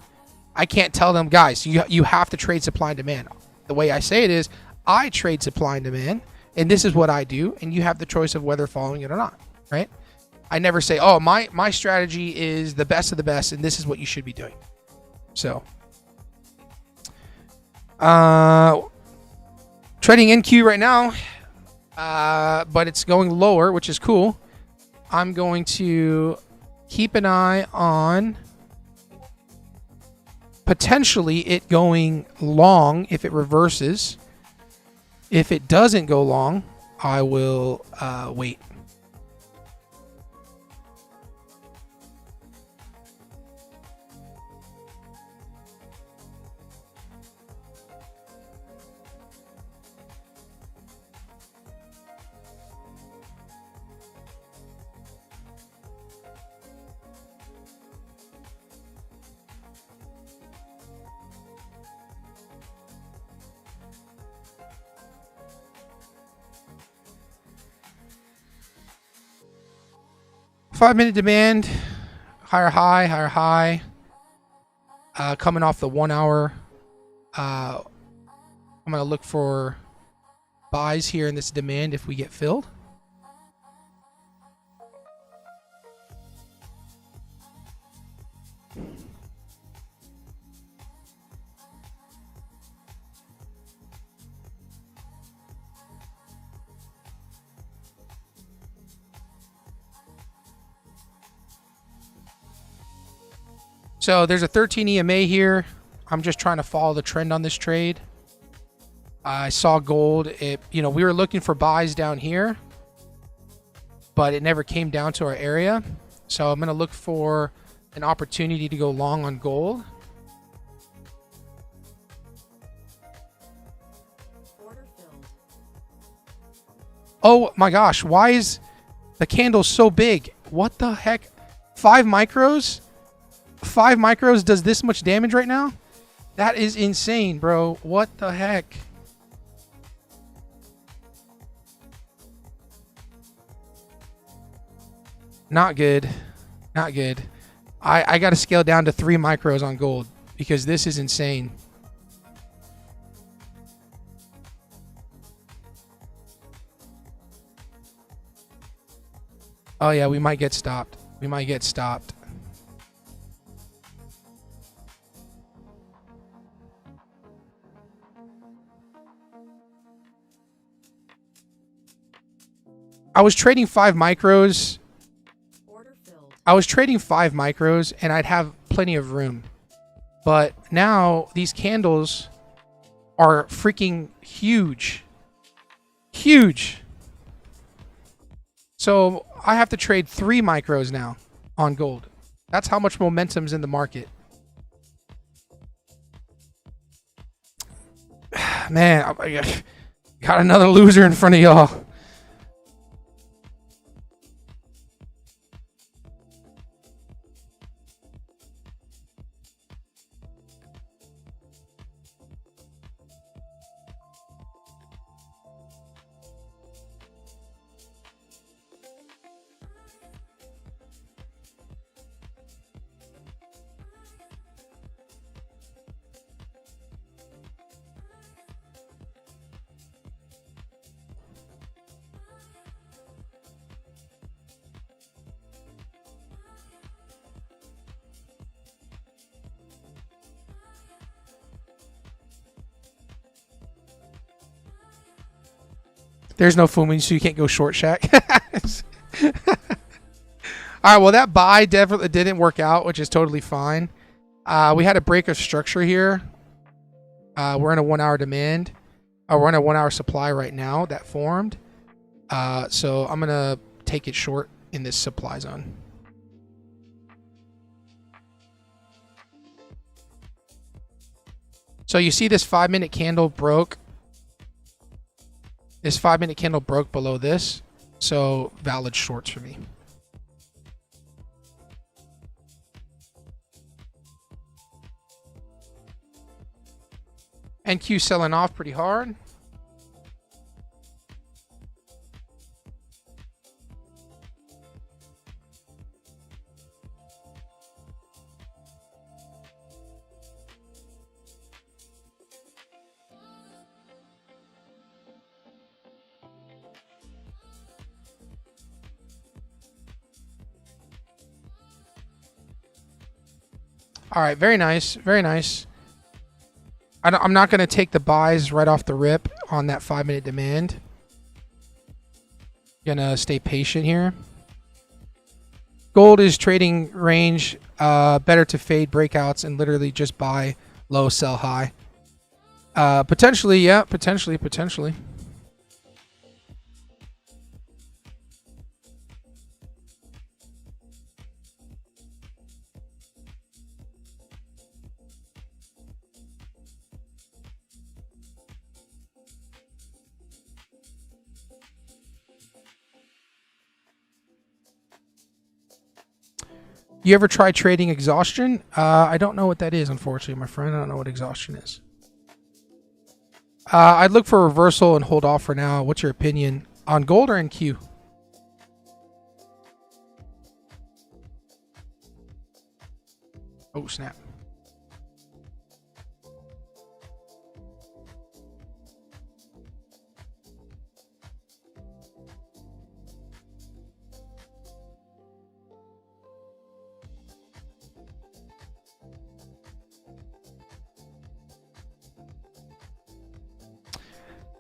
I can't tell them, guys, you have to trade supply and demand. The way I say it is, I trade supply and demand, and this is what I do, and you have the choice of whether following it or not, right? I never say, oh, my strategy is the best of the best, and this is what you should be doing. So, trading NQ right now, but it's going lower, which is cool. I'm going to keep an eye on potentially it going long if it reverses. If it doesn't go long, I will wait. Five-minute demand, higher high, coming off the 1 hour. I'm going to look for buys here in this demand if we get filled. So there's a 13 EMA here. I'm just trying to follow the trend on this trade. I saw gold. We were looking for buys down here, but it never came down to our area. So I'm going to look for an opportunity to go long on gold. Oh my gosh, why is the candle so big? What the heck? 5 micros? 5 micros does this much damage right now? That is insane, bro. What the heck? Not good. Not good. I got to scale down to 3 micros on gold because this is insane. Oh yeah, we might get stopped. We might get stopped. I was trading 5 micros. I was trading 5 micros and I'd have plenty of room. But now these candles are freaking huge. Huge. So I have to trade 3 micros now on gold. That's how much momentum's in the market. Man, I got another loser in front of y'all. There's no Fumi, so you can't go short, Shaq. All right, well, that buy definitely didn't work out, which is totally fine. We had a break of structure here. We're in a 1 hour demand. We're in a 1 hour supply right now that formed. So I'm going to take it short in this supply zone. So you see this 5-minute candle broke. This 5-minute candle broke below this. So valid shorts for me. NQ selling off pretty hard. All right, very nice, very nice. I'm not going to take the buys right off the rip on that 5-minute demand. Gonna stay patient here. Gold is trading range, better to fade breakouts and literally just buy low, sell high. Potentially, yeah, potentially. You ever try trading exhaustion? I don't know what that is, unfortunately, my friend. I don't know what exhaustion is. I'd look for a reversal and hold off for now. What's your opinion on gold or NQ? Oh, snap.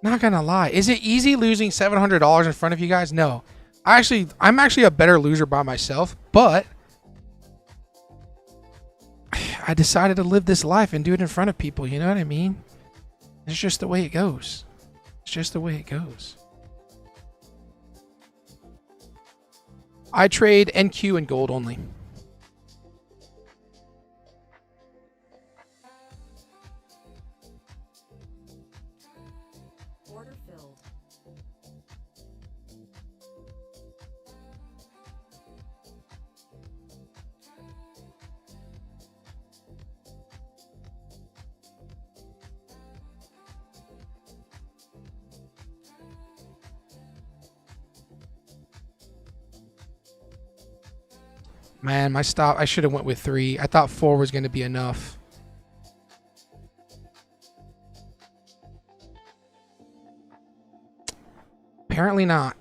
Not gonna lie. Is it easy losing $700 in front of you guys? No. I'm actually a better loser by myself, but I decided to live this life and do it in front of people. You know what I mean? It's just the way it goes. It's just the way it goes. I trade NQ and gold only. Order filled. Man, my stop, I should have went with 3. I thought 4 was going to be enough. Apparently not.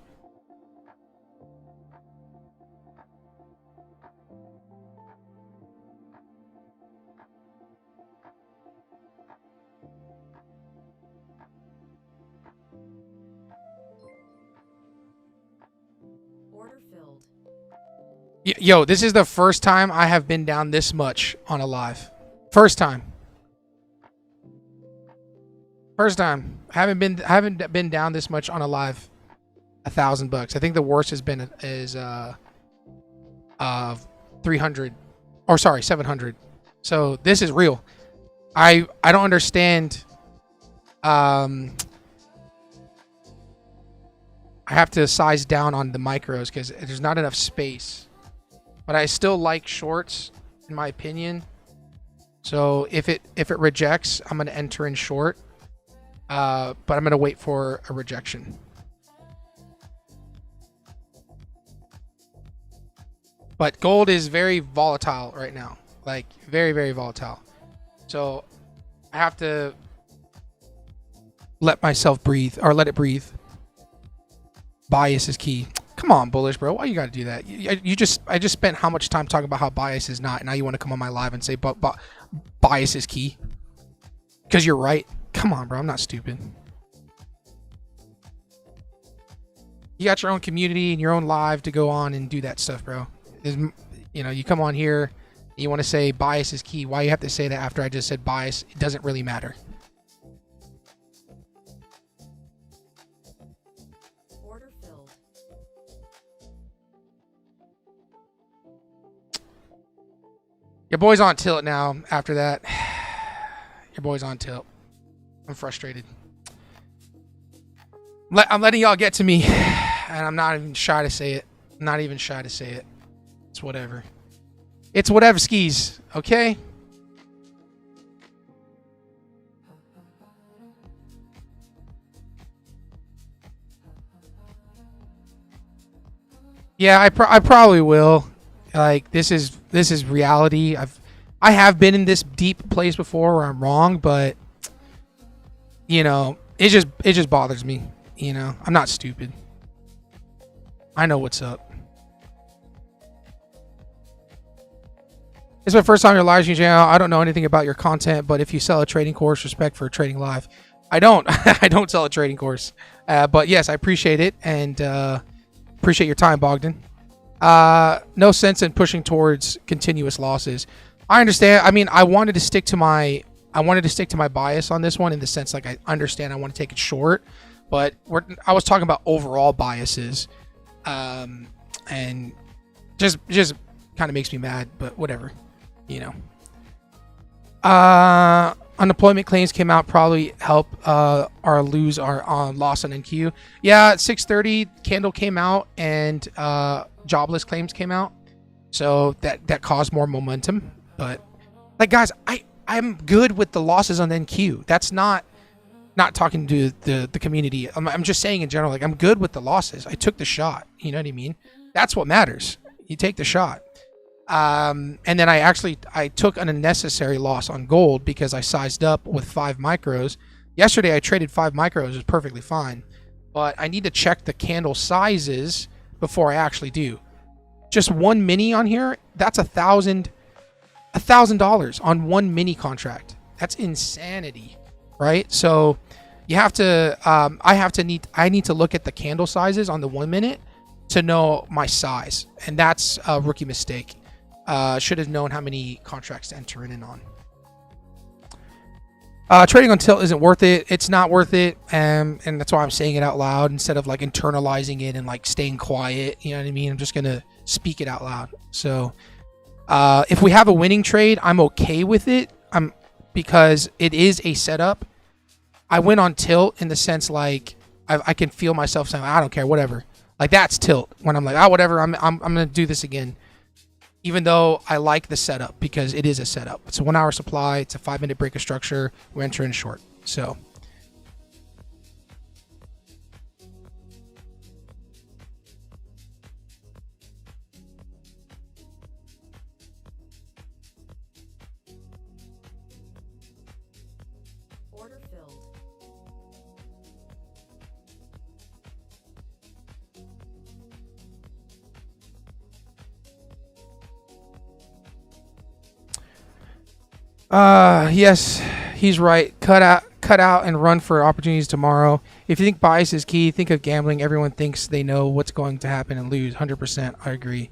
Order filled. Yo, this is the first time I have been down this much on a live. First time. First time. I haven't been down this much on a live. $1,000. I think the worst has been 300, or sorry, 700. So this is real. I don't understand. I have to size down on the micros because there's not enough space. But I still like shorts, in my opinion. So if it rejects, I'm gonna enter in short. But I'm gonna wait for a rejection. But gold is very volatile right now, like very, very volatile. So I have to let myself breathe, or let it breathe. Bias is key. Come on, bullish, bro. Why you got to do that? I just spent how much time talking about how bias is not, and now you want to come on my live and say, but bias is key. Because you're right. Come on, bro. I'm not stupid. You got your own community and your own live to go on and do that stuff, bro. You come on here, you want to say bias is key. Why you have to say that after I just said bias? It doesn't really matter. Order filled. Your boy's on tilt now after that. Your boy's on tilt. I'm frustrated. I'm letting y'all get to me, and I'm not even shy to say it. I'm not even shy to say it. It's whatever. It's whatever skis, okay? Yeah, I probably will. Like, this is reality. I have been in this deep place before where I'm wrong, but it just bothers me. I'm not stupid. I know what's up. It's my first time you're live streaming channel. I don't know anything about your content, but if you sell a trading course, respect for trading live. I don't. I don't sell a trading course. But yes, I appreciate it and appreciate your time, Bogdan. No sense in pushing towards continuous losses. I understand. I mean, I wanted to stick to my bias on this one in the sense like I understand I want to take it short, but I was talking about overall biases, and just kind of makes me mad, but whatever. Unemployment claims came out, probably help our lose our loss on NQ. Yeah, at 6:30 candle came out and jobless claims came out, so that caused more momentum. But like, guys, I'm good with the losses on NQ. That's not talking to the community. I'm just saying in general, like, I'm good with the losses. I took the shot. You know what I mean? That's what matters. You take the shot. And then I took an unnecessary loss on gold because I sized up with 5 micros. Yesterday I traded 5 micros. It was perfectly fine, but I need to check the candle sizes before I actually do. Just one mini on here, that's $1,000 on one mini contract. That's insanity, right? So you have to I need to look at the candle sizes on the 1 minute to know my size, and that's a rookie mistake. Should have known how many contracts to enter in and on. Trading on tilt isn't worth it. It's not worth it, and that's why I'm saying it out loud instead of like internalizing it and like staying quiet. You know what I mean? I'm just gonna speak it out loud. So if we have a winning trade, I'm okay with it. Because it is a setup. I went on tilt in the sense like I can feel myself saying, I don't care, whatever. Like, that's tilt when I'm like, whatever. I'm gonna do this again. Even though I like the setup because it is a setup. It's a 1 hour supply. It's a 5-minute break of structure. We're entering short. So. Order filled. Yes, he's right. Cut out and run for opportunities tomorrow. If you think bias is key, think of gambling. Everyone thinks they know what's going to happen and lose. 100%. I agree.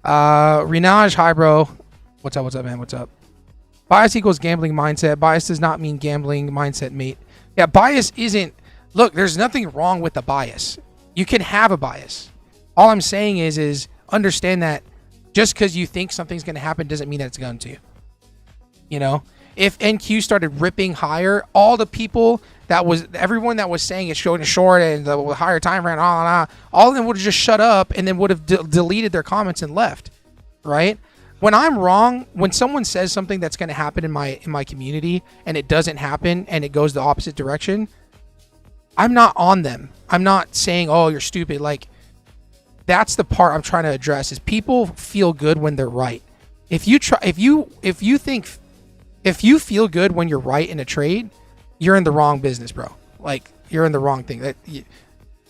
Renaj, hi, bro. What's up, man? What's up? Bias equals gambling mindset. Bias does not mean gambling mindset, mate. Yeah, bias isn't... Look, there's nothing wrong with the bias. You can have a bias. All I'm saying is understand that just because you think something's going to happen doesn't mean that it's going to. You know? If NQ started ripping higher, all the people everyone that was saying it's showing short and the higher time frame, all of them would have just shut up and then would have deleted their comments and left, right? When I'm wrong, when someone says something that's going to happen in my community and it doesn't happen and it goes the opposite direction, I'm not on them. I'm not saying, oh, you're stupid. Like, that's the part I'm trying to address is people feel good when they're right. If you feel good when you're right in a trade, you're in the wrong business, bro. Like, you're in the wrong thing.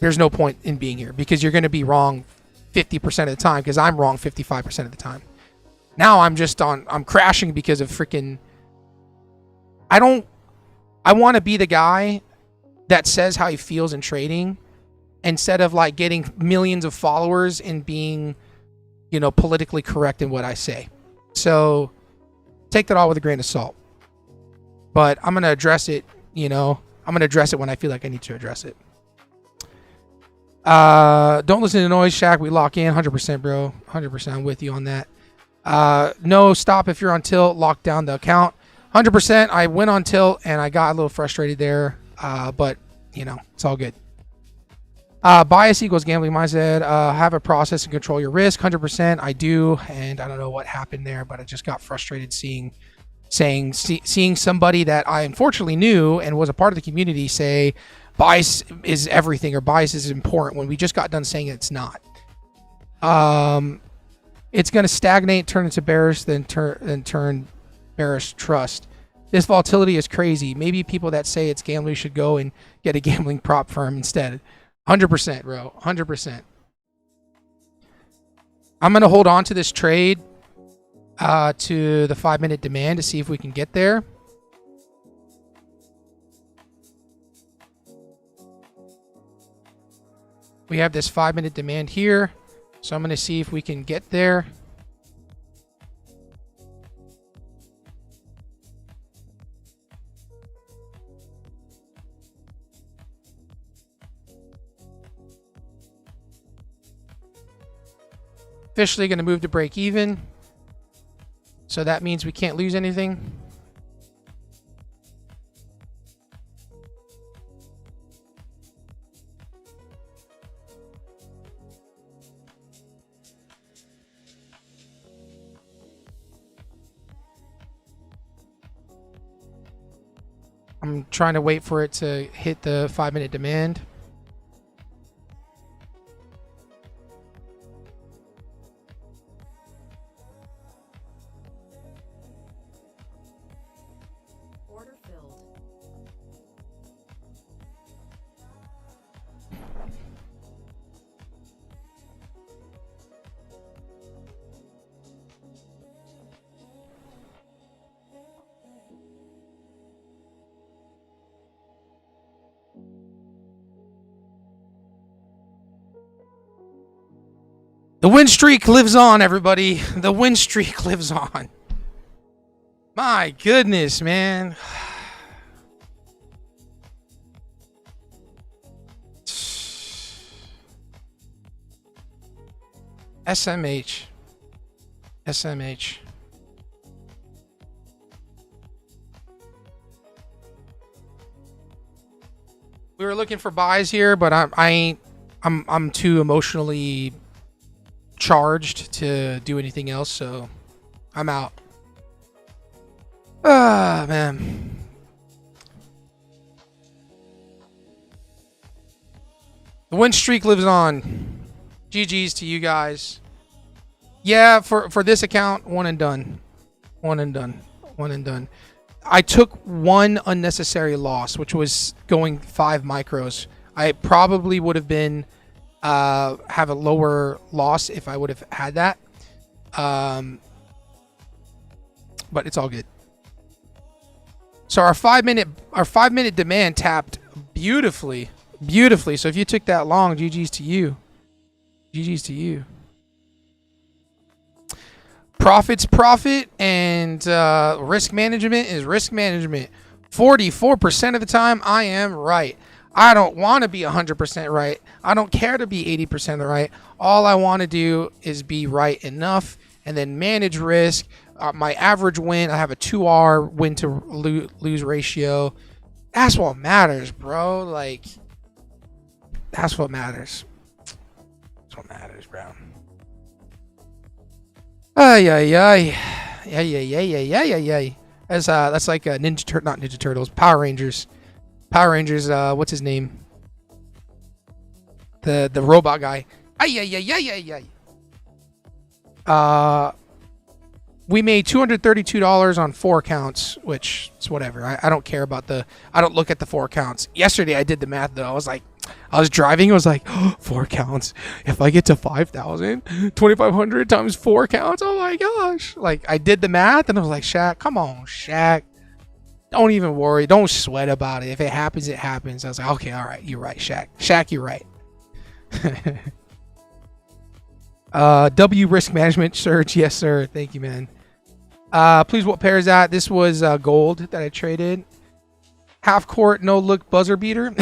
There's no point in being here because you're going to be wrong 50% of the time because I'm wrong 55% of the time. Now I'm crashing because of freaking... I want to be the guy that says how he feels in trading instead of like getting millions of followers and being, you know, politically correct in what I say. So take that all with a grain of salt. But I'm going to address it, you know, I'm going to address it when I feel like I need to address it. Don't listen to noise, Shaq. We lock in 100%, bro. 100%. I'm with you on that. No, stop if you're on tilt. Lock down the account. 100%. I went on tilt and I got a little frustrated there. But you know, it's all good. Bias equals gambling mindset. Have a process and control your risk. 100%. I do, and I don't know what happened there, but I just got frustrated seeing somebody that I unfortunately knew and was a part of the community say bias is everything or bias is important when we just got done saying it's not. It's going to stagnate, turn into bearish, then turn bearish trust. This volatility is crazy. Maybe people that say it's gambling should go and get a gambling prop firm instead. 100%, bro. 100%. I'm going to hold on to this trade to the 5-minute demand to see if we can get there. We have this 5-minute demand here. So I'm going to see if we can get there. Officially going to move to break even. So that means we can't lose anything. I'm trying to wait for it to hit the 5-minute demand. Order filled. The win streak lives on, everybody. The win streak lives on. My goodness, man. SMH. SMH. We were looking for buys here, but I'm too emotionally charged to do anything else, so I'm out. Ah, man. The win streak lives on. GG's to you guys. Yeah, for this account, one and done. One and done. One and done. I took one unnecessary loss, which was going 5 micros. I probably would have been have a lower loss if I would have had that. But it's all good. So our 5-minute demand tapped beautifully. Beautifully. So if you took that long, GG's to you. GG's to you. Profit's profit, and risk management is risk management. 44% of the time, I am right. I don't want to be 100% right. I don't care to be 80% right. All I want to do is be right enough and then manage risk. My average win, I have a 2R win to lose ratio. That's what matters, bro. Like, that's what matters. That's what matters, bro. Ay, ay, ay. Ay, ay, ay, ay, ay, ay, ay. That's like not Ninja Turtles, Power Rangers. Power Rangers, what's his name? The robot guy. Ay, ay, ay, ay, ay, ay. We made $232 on 4 accounts, which is whatever. I don't care about I don't look at the 4 accounts. Yesterday I did the math though. I was driving. I was like, oh, 4 accounts. If I get to 5,000, 2,500 times 4 accounts. Oh my gosh. Like, I did the math and I was like, Shaq, come on, Shaq. Don't even worry. Don't sweat about it. If it happens, it happens. I was like, okay, all right. You're right, Shaq. Shaq, you're right. W risk management surge. Yes, sir. Thank you, man. Please, what pair is that? This was gold that I traded. Half court, no look buzzer beater.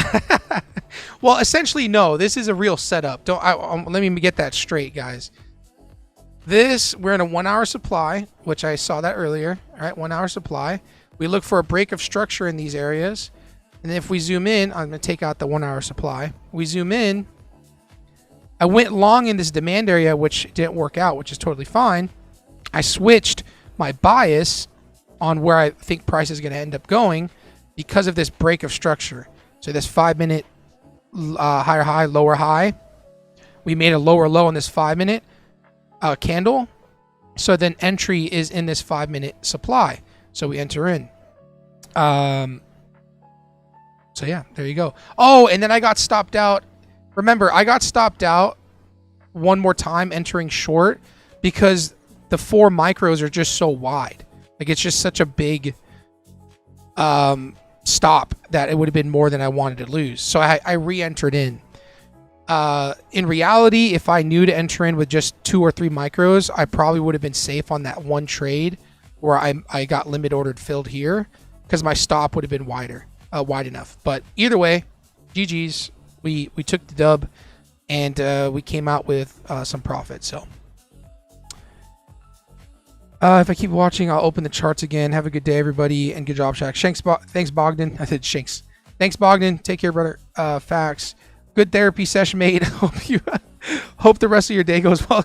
Well, essentially, no. This is a real setup. Let me get that straight, guys. We're in a 1 hour supply, which I saw that earlier. All right, 1 hour supply. We look for a break of structure in these areas. And if we zoom in, I'm going to take out the 1 hour supply. We zoom in. I went long in this demand area, which didn't work out, which is totally fine. I switched my bias on where I think price is going to end up going because of this break of structure. So this 5 minute higher high, lower high. We made a lower low on this 5 minute candle. So then entry is in this 5 minute supply. So we enter in. So yeah, there you go. Oh, and then I got stopped out. Remember, I got stopped out one more time entering short because the 4 micros are just so wide. Like, it's just such a big stop that it would have been more than I wanted to lose. So I re-entered in. In reality, if I knew to enter in with just 2 or 3 micros, I probably would have been safe on that one trade where I got limit ordered filled here because my stop would have been wide enough. But either way, GG's. We took the dub and we came out with some profit. So if I keep watching, I'll open the charts again. Have a good day, everybody, and good job, Shaq. Thanks, Bogdan. I said Shanks. Thanks, Bogdan. Take care, brother. Facts. Good therapy session, mate. Hope the rest of your day goes well.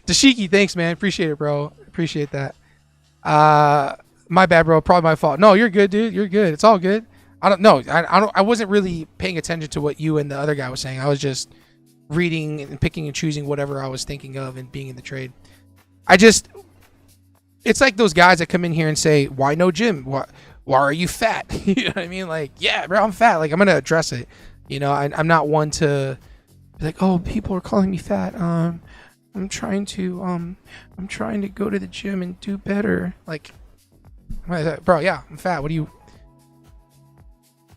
Dashiki, thanks, man. Appreciate it, bro. Appreciate that. My bad, bro. Probably my fault. No, you're good, dude. You're good. It's all good. I don't know. I wasn't really paying attention to what you and the other guy was saying. I was just reading and picking and choosing whatever I was thinking of and being in the trade. It's like those guys that come in here and say, "Why no gym? Why are you fat?" You know what I mean? Like, yeah, bro, I'm fat. Like, I'm gonna address it. You know, I'm not one to be like, "Oh, people are calling me fat." I'm trying to go to the gym and do better. Like, bro, yeah, I'm fat. What do you?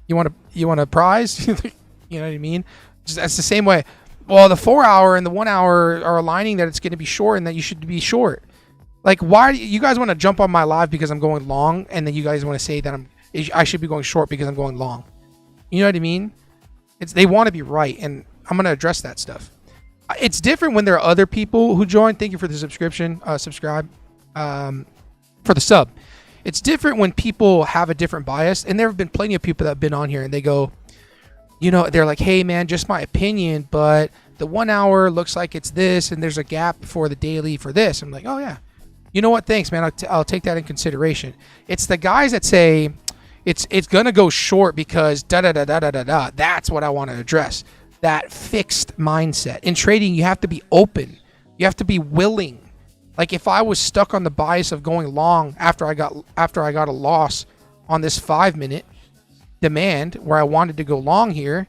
You want a prize? You know what I mean? That's the same way. Well, the 4 hour and the 1 hour are aligning that it's going to be short and that you should be short. Like, why do you guys want to jump on my live because I'm going long, and then you guys want to say that I should be going short because I'm going long? You know what I mean? They want to be right, and I'm going to address that stuff. It's different when there are other people who join. Thank you for the subscription, subscribe, for the sub. It's different when people have a different bias, and there have been plenty of people that have been on here and they go, you know, they're like, "Hey man, just my opinion, but the 1 hour looks like it's this, and there's a gap for the daily for this." I'm like, "Oh yeah, you know what? Thanks, man. I'll take that in consideration." It's the guys that say it's gonna go short because da da da da da da da. That's what I want to address. That fixed mindset in trading. You have to be open. You have to be willing. Like, if I was stuck on the bias of going long after I got a loss on this 5 minute demand where I wanted to go long here,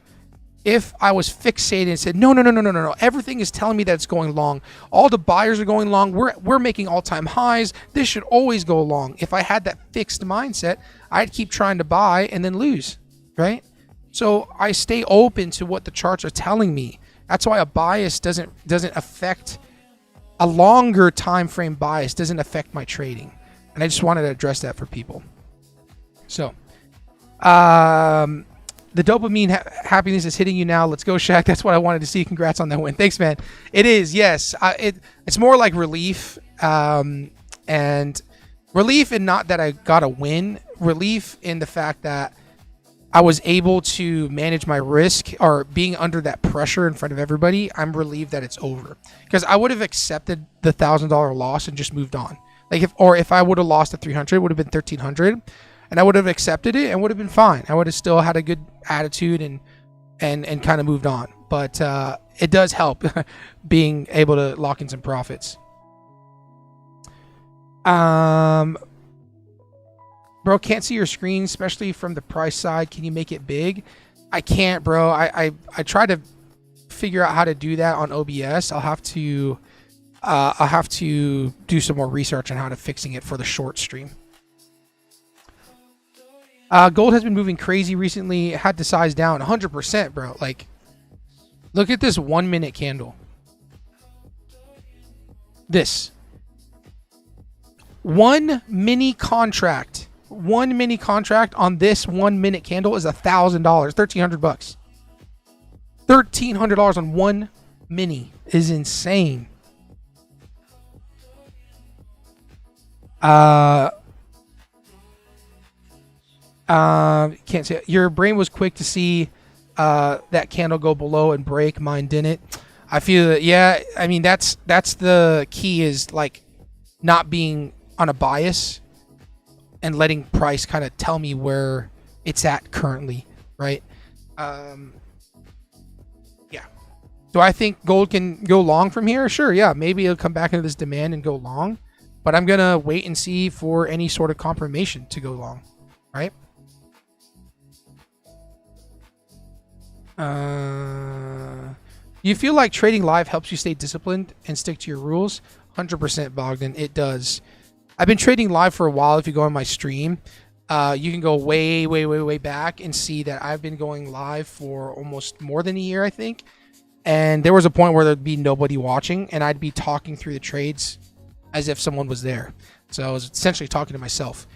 if I was fixated and said, no, everything is telling me that it's going long. All the buyers are going long. We're making all-time highs. This should always go long. If I had that fixed mindset, I'd keep trying to buy and then lose, right? So I stay open to what the charts are telling me. That's why a bias doesn't affect a longer time frame bias doesn't affect my trading. And I just wanted to address that for people. So, the dopamine happiness is hitting you now. Let's go, Shaq. That's what I wanted to see. Congrats on that win. Thanks, man. It is, yes. It's more like relief, and relief in not that I got a win. Relief in the fact that I was able to manage my risk, or being under that pressure in front of everybody. I'm relieved that it's over, because I would have accepted the $1,000 loss and just moved on. Like, if I would have lost at 300, it would have been 1,300, and I would have accepted it and would have been fine. I would have still had a good attitude and kind of moved on. But it does help being able to lock in some profits. Bro, can't see your screen, especially from the price side. Can you make it big? I can't, bro. I try to figure out how to do that on OBS. I'll have to do some more research on how to fixing it for the short stream. Gold has been moving crazy recently. It had to size down 100%, bro. Like, Look at this 1 minute candle. This. One mini contract on this 1 minute candle is $1,000, $1,300. $1,300 on one mini is insane. Can't say it. Your brain was quick to see that candle go below and break. Mine didn't. I feel that. Yeah, I mean that's the key, is like not being on a bias and letting price kind of tell me where it's at currently, right? Yeah. Do I think gold can go long from here? Sure, yeah. Maybe it'll come back into this demand and go long, but I'm gonna wait and see for any sort of confirmation to go long, right? You feel like trading live helps you stay disciplined and stick to your rules? 100% Bogdan, it does. I've been trading live for a while. If you go on my stream, you can go way back and see that I've been going live for almost more than a year, I think. And there was a point where there'd be nobody watching, and I'd be talking through the trades as if someone was there. So I was essentially talking to myself.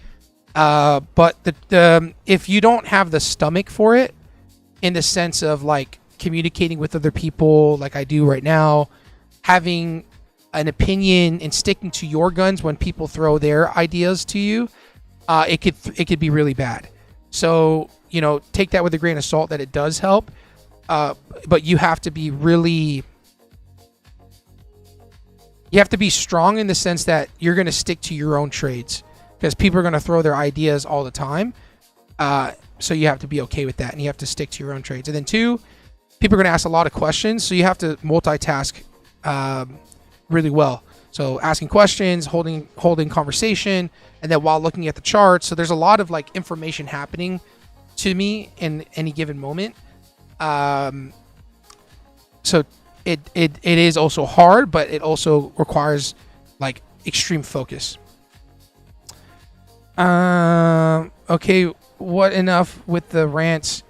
But if you don't have the stomach for it, in the sense of like communicating with other people like I do right now, having an opinion and sticking to your guns when people throw their ideas to you, it could be really bad. So, you know, take that with a grain of salt that it does help. But you have to be strong in the sense that you're going to stick to your own trades, because people are going to throw their ideas all the time. So you have to be okay with that, and you have to stick to your own trades. And then two, people are going to ask a lot of questions, so you have to multitask really well. So asking questions, holding conversation, and then while looking at the charts. So there's a lot of like information happening to me in any given moment. So it is also hard, but it also requires like extreme focus. Okay, what enough with the rants?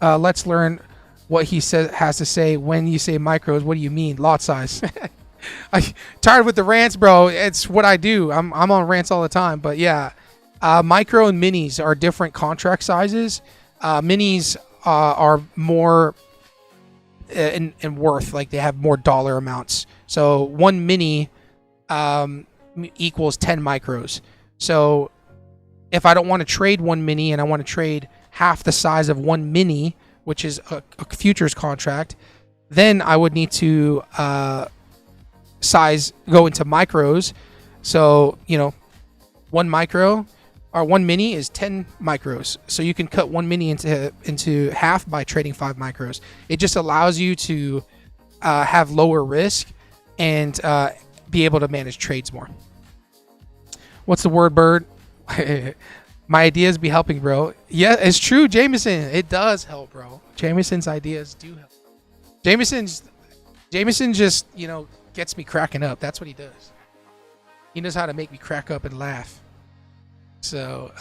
Let's learn what he has to say. When you say micros, what do you mean? Lot size. I'm tired with the rants, bro. It's what I do. I'm on rants all the time. But yeah, micro and minis are different contract sizes. Minis are more in worth, like they have more dollar amounts. So one mini equals 10 micros. So if I don't want to trade one mini and I want to trade half the size of one mini, which is a futures contract, then I would need to go into micros. So, you know, one micro or one mini is 10 micros. So you can cut one mini into half by trading 5 micros. It just allows you to have lower risk and be able to manage trades more. What's the word, Bird? My ideas be helping, bro. Yeah, it's true, Jameson. It does help, bro. Jameson's ideas do help. Jameson just, you know, gets me cracking up. That's what he does. He knows how to make me crack up and laugh. So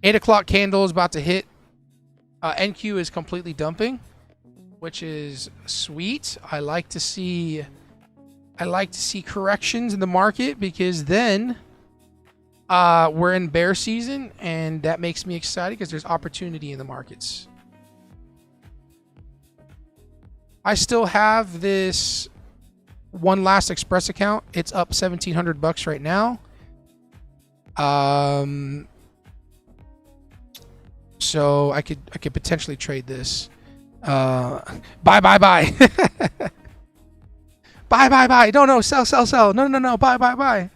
8 o'clock candle is about to hit. NQ is completely dumping, which is sweet. I like to see corrections in the market, because then we're in bear season, and that makes me excited because there's opportunity in the markets. I still have this one last Express account. It's up $1,700 right now. So I could potentially trade this. Buy. Buy. No, sell. No. Buy.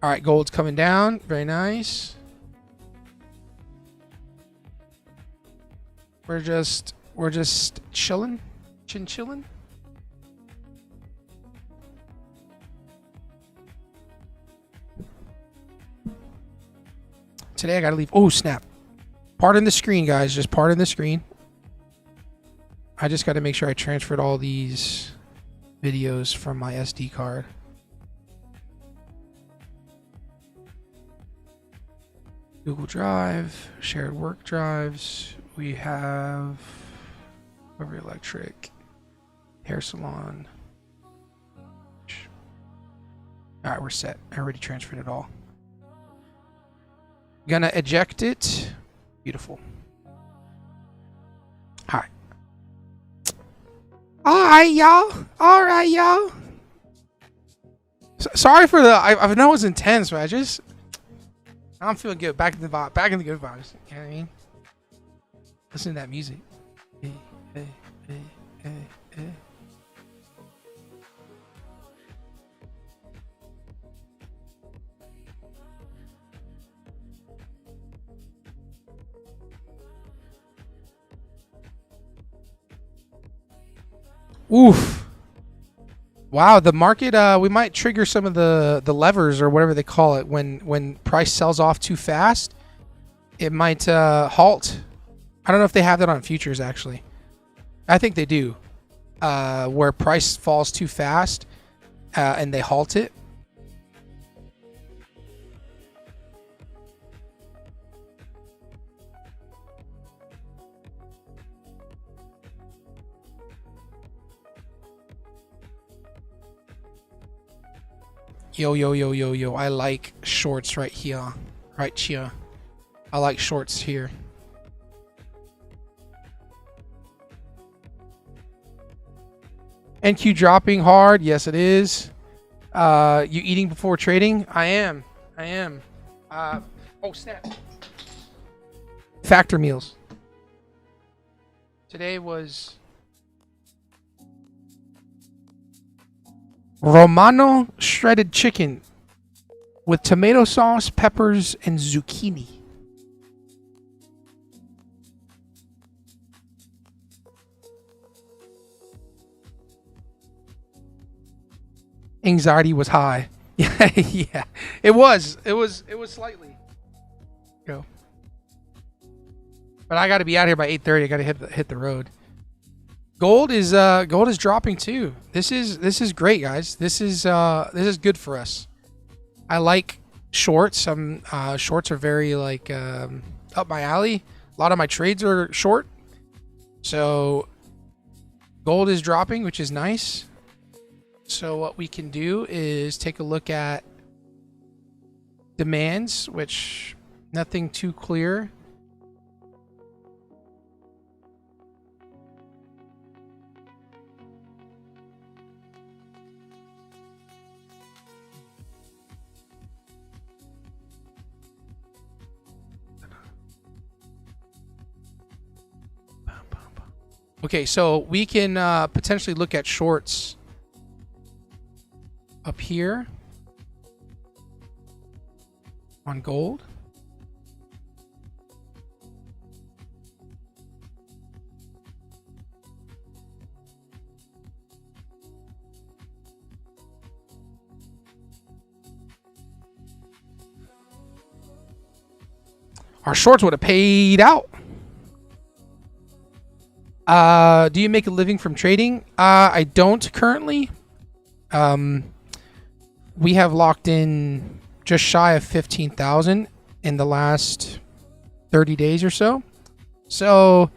All right, gold's coming down. Very nice. We're just chilling. Chillin'. Today I gotta leave. Oh, snap. Pardon the screen, guys. Just pardon the screen. I just gotta make sure I transferred all these videos from my SD card. Google Drive, shared work drives. We have River Electric, hair salon. All right, we're set. I already transferred it all. Gonna eject it. Beautiful. All right. All right, y'all. All right, y'all. Sorry for the. I know it was intense, but I'm feeling good. Back in the vibe. Back in the good vibes. You know what I mean? Listen to that music. Hey, hey, hey, hey, hey. Oof. Wow, the market, we might trigger some of the levers or whatever they call it when price sells off too fast. It might halt. I don't know if they have that on futures, actually. I think they do. Where price falls too fast and they halt it. Yo, yo, yo, yo, yo. I like shorts right here. Right here. I like shorts here. NQ dropping hard. Yes, it is. You eating before trading? I am. Oh, snap. Factor meals. Today was Romano shredded chicken with tomato sauce, peppers, and zucchini. Anxiety was high. Yeah, it was slightly. Go. But I got to be out here by 8:30. I got to hit the road. Gold is dropping too. This is great, guys. This is good for us. I like shorts. Shorts are very like up my alley. A lot of my trades are short. So gold is dropping, which is nice. So what we can do is take a look at demands, which nothing too clear. Okay, so we can potentially look at shorts up here on gold. Our shorts would have paid out. Do you make a living from trading? I don't currently. We have locked in just shy of 15,000 in the last 30 days or so. So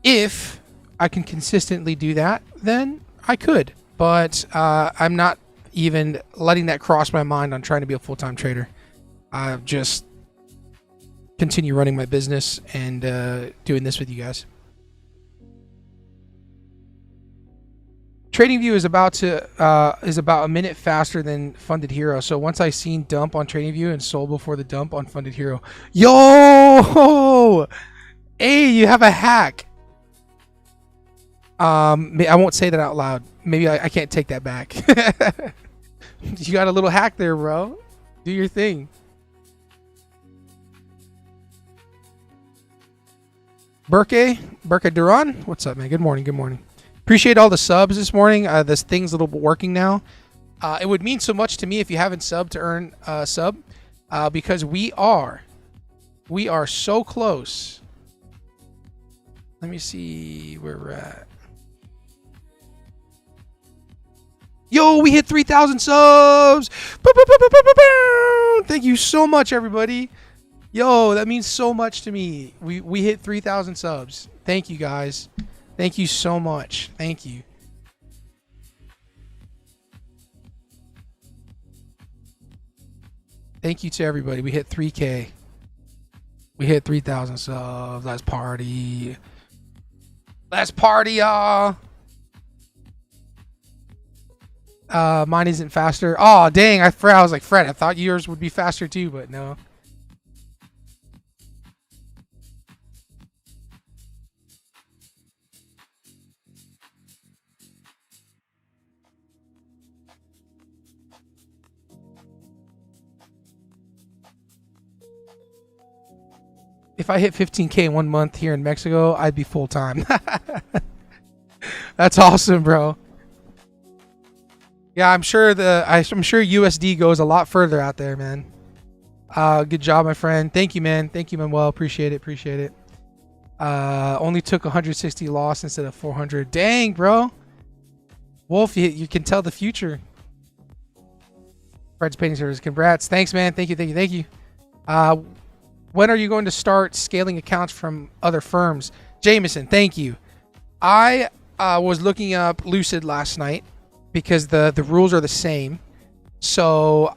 if I can consistently do that, then I could. But I'm not even letting that cross my mind on trying to be a full-time trader. I just continue running my business and doing this with you guys. TradingView is about a minute faster than Funded Hero. So once I seen dump on TradingView and sold before the dump on Funded Hero. Yo, hey, you have a hack. I won't say that out loud. Maybe I can't take that back. You got a little hack there, bro. Do your thing. Burke Duran, what's up, man? Good morning. Good morning. Appreciate all the subs this morning. This thing's a little bit working now. It would mean so much to me if you haven't subbed to earn a sub, because we are so close. Let me see where we're at. Yo, we hit 3,000 subs. Thank you so much, everybody. Yo, that means so much to me. We hit 3,000 subs. Thank you guys. Thank you so much. Thank you. Thank you to everybody. We hit 3K. We hit 3,000 subs. Let's party. Let's party, y'all. Mine isn't faster. Oh, dang. I was like, Fred, I thought yours would be faster too, but no. If I hit 15K in 1 month here in Mexico, I'd be full time. That's awesome, bro. Yeah, I'm sure USD goes a lot further out there, man. Good job, my friend. Thank you, man. Thank you, Manuel. Appreciate it. Appreciate it. Only took 160 loss instead of 400. Dang, bro. Wolf, you can tell the future. Fred's painting service. Congrats. Thanks, man. Thank you. Thank you. Thank you. When are you going to start scaling accounts from other firms? Jameson, thank you. I was looking up Lucid last night because the rules are the same. So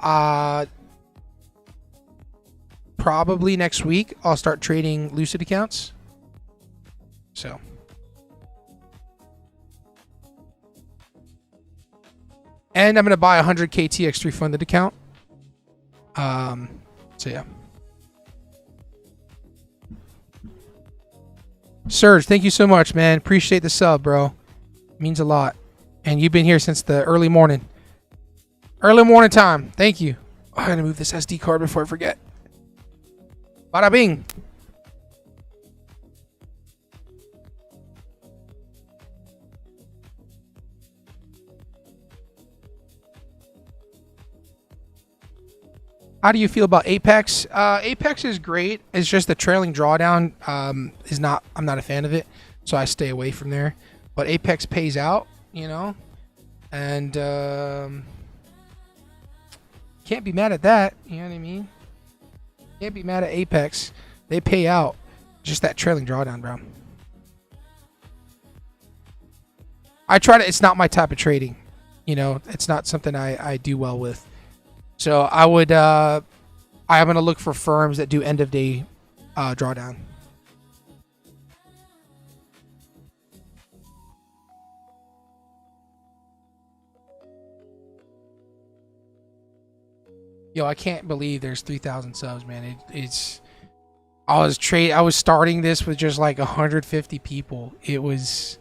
probably next week I'll start trading Lucid accounts. So. And I'm going to buy a 100K TX3 funded account. So yeah. Serge, thank you so much, man. Appreciate the sub, bro. Means a lot. And you've been here since the early morning. Early morning time. Thank you. Oh, I gotta move this SD card before I forget. Bada bing. How do you feel about Apex? Apex is great. It's just the trailing drawdown is not. I'm not a fan of it, so I stay away from there. But Apex pays out, you know, and can't be mad at that. You know what I mean? Can't be mad at Apex. They pay out. Just that trailing drawdown, bro. I try to. It's not my type of trading. You know, it's not something I do well with. So I would, I'm going to look for firms that do end of day drawdown. Yo, I can't believe there's 3,000 subs, man. I was starting this with just like 150 people. That was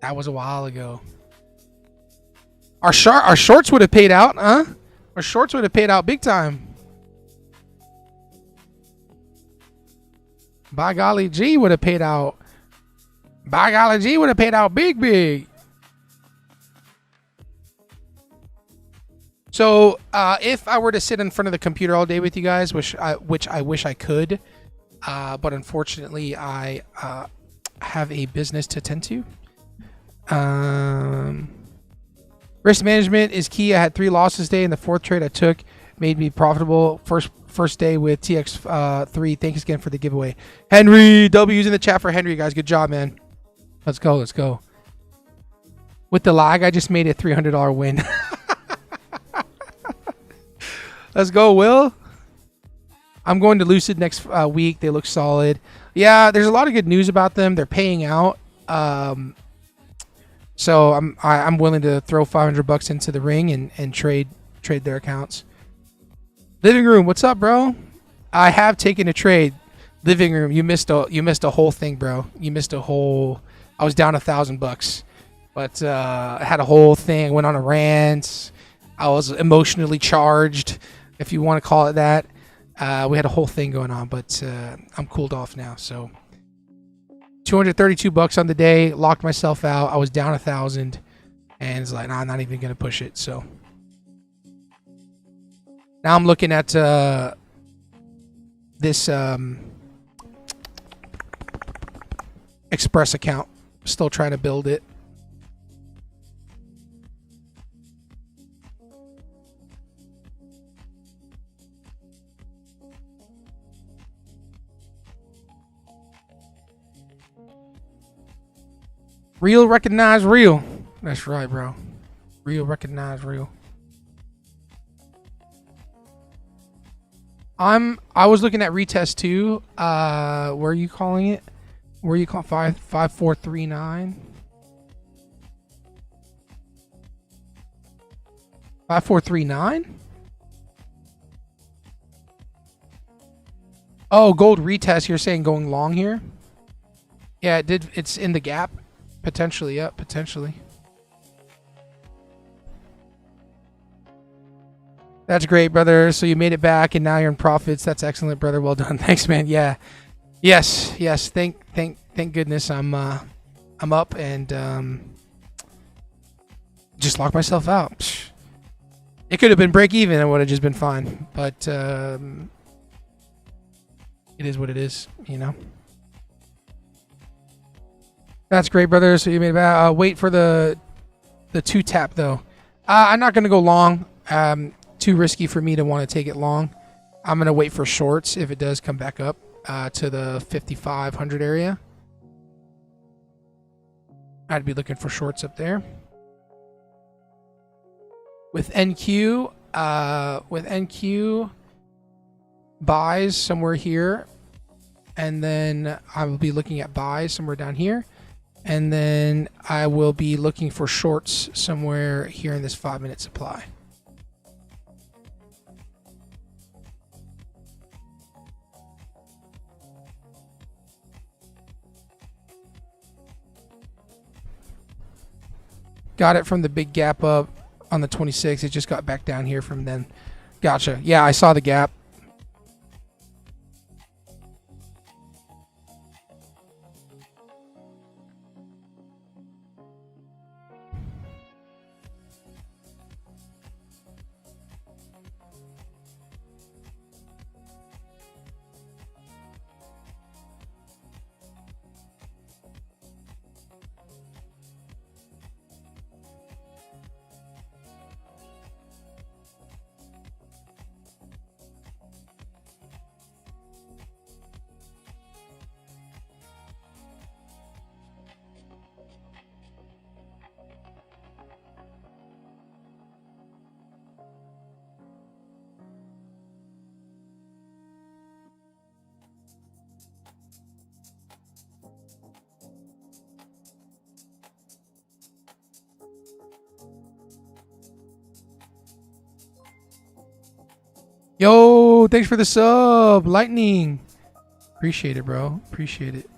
a while ago. Our shorts would have paid out, huh? Our shorts would have paid out big time. By golly, G would have paid out. By golly, G would have paid out big. So if I were to sit in front of the computer all day with you guys, which I wish I could, but unfortunately I have a business to tend to. Risk management is key. I had 3 losses today, and the 4th trade I took made me profitable. First day with TX3. Thanks again for the giveaway. Henry, W's in the chat for Henry, guys. Good job, man. Let's go. Let's go. With the lag, I just made a $300 win. Let's go, Will. I'm going to Lucid next week. They look solid. Yeah, there's a lot of good news about them. They're paying out. So I'm willing to throw $500 into the ring and trade their accounts. Living room, what's up, bro? I have taken a trade. Living room, you missed a whole thing, bro. You missed a whole. I was down $1,000, but I had a whole thing. Went on a rant. I was emotionally charged, if you want to call it that. We had a whole thing going on, but I'm cooled off now. So $232 on the day. Locked myself out. I was down 1,000, and it's like, nah, I'm not even gonna push it. So now I'm looking at this Express account. Still trying to build it. Real recognize real. That's right, bro. Real recognize real. I was looking at retest too. Where are you calling it? Where are you calling 5439? 5439? Oh, gold retest. You're saying going long here? Yeah, it did. It's in the gap. Potentially, yep, potentially. That's great, brother. So you made it back and now you're in profits. That's excellent, brother. Well done. Thanks, man. Yeah. Yes. Thank goodness I'm up and just locked myself out. Psh. It could have been break even and would have just been fine. But it is what it is, you know. That's great, brother. So you made it back. Wait for the 2 tap though. I'm not gonna go long. Too risky for me to want to take it long. I'm going to wait for shorts if it does come back up to the 5,500 area. I'd be looking for shorts up there. With NQ, buys somewhere here. And then I will be looking at buys somewhere down here. And then I will be looking for shorts somewhere here in this 5-minute supply. Got it from the big gap up on the 26. It just got back down here from then. Gotcha. Yeah, I saw the gap. Yo, thanks for the sub, Lightning. Appreciate it, bro. Appreciate it.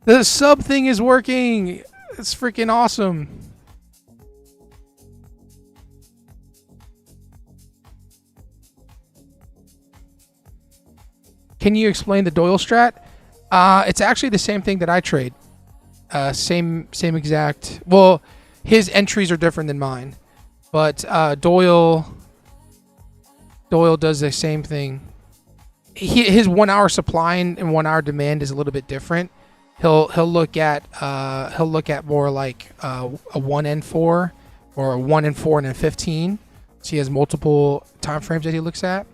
The sub thing is working. It's freaking awesome. Can you explain the Doyle strat? It's actually the same thing that I trade. Same exact. Well, his entries are different than mine, but Doyle does the same thing. His 1 hour supply and 1 hour demand is a little bit different. He'll look at more like a 1N4 or a 1N4 and a 15. So he has multiple time frames that he looks at.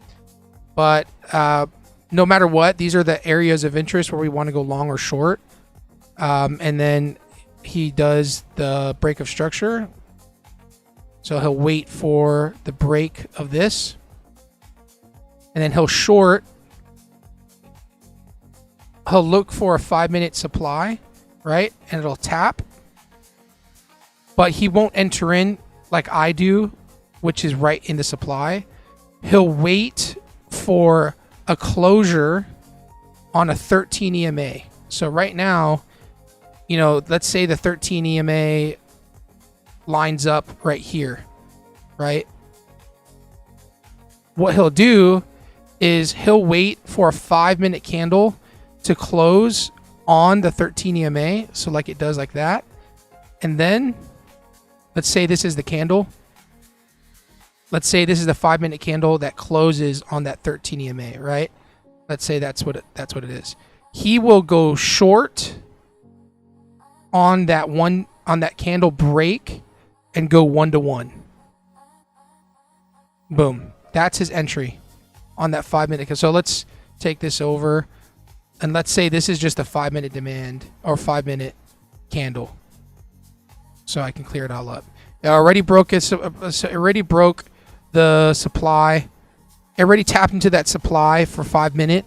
But no matter what, these are the areas of interest where we want to go long or short. And then he does the break of structure. So he'll wait for the break of this. And then he'll short. He'll look for a 5-minute supply, right? And it'll tap. But he won't enter in like I do, which is right in the supply. He'll wait for a closure on a 13 EMA. So right now, you know, let's say the 13 EMA lines up right here, right? What he'll do is he'll wait for a 5-minute candle to close on the 13 EMA. So like it does like that. And then let's say this is the candle. Let's say this is the 5-minute candle that closes on that 13 EMA, right? Let's say that's what it is. He will go short on that candle break and go 1-to-1. Boom. That's his entry on that 5-minute. So let's take this over and let's say this is just a 5-minute demand or 5-minute candle, so I can clear it all up. It already broke it. It already broke the supply. It already tapped into that supply for 5 minute,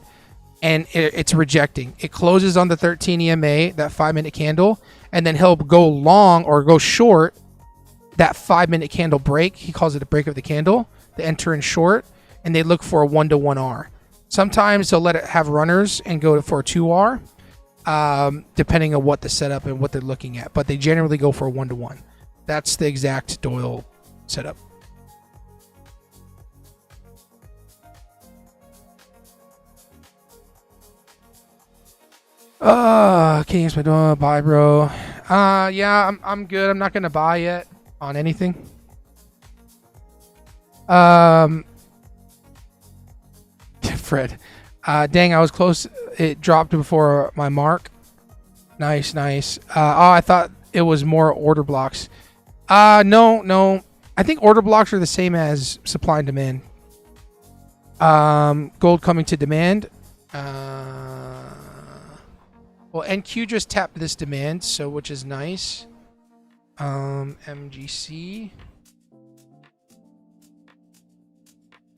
and it's rejecting. It closes on the 13 EMA, that 5 minute candle, and then he'll go long or go short that 5 minute candle break. He calls it a break of the candle. They enter in short, and they look for a 1-to-1 R. Sometimes they'll let it have runners and go for a 2R, depending on what the setup and what they're looking at. But they generally go for a 1-to-1. That's the exact Doyle setup. Can you explain Doyle? Buy, bro. Yeah, I'm good. I'm not gonna buy yet on anything. Fred. Dang, I was close. It dropped before my mark. Nice. Oh, I thought it was more order blocks. No. I think order blocks are the same as supply and demand. Gold coming to demand. Well, NQ just tapped this demand, so which is nice. MGC.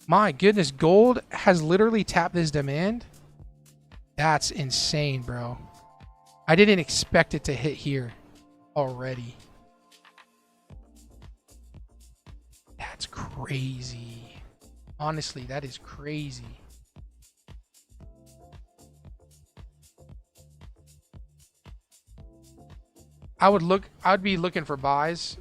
My goodness, gold has literally tapped this demand. That's insane, bro. I didn't expect it to hit here already. That's crazy. Honestly, that is crazy. I'd be looking for buys.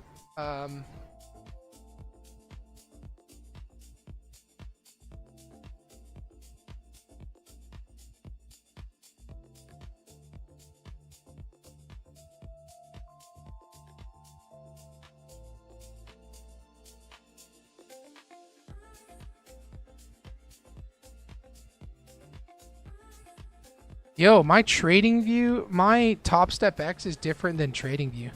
Yo, my trading view, my TopStep X is different than trading view.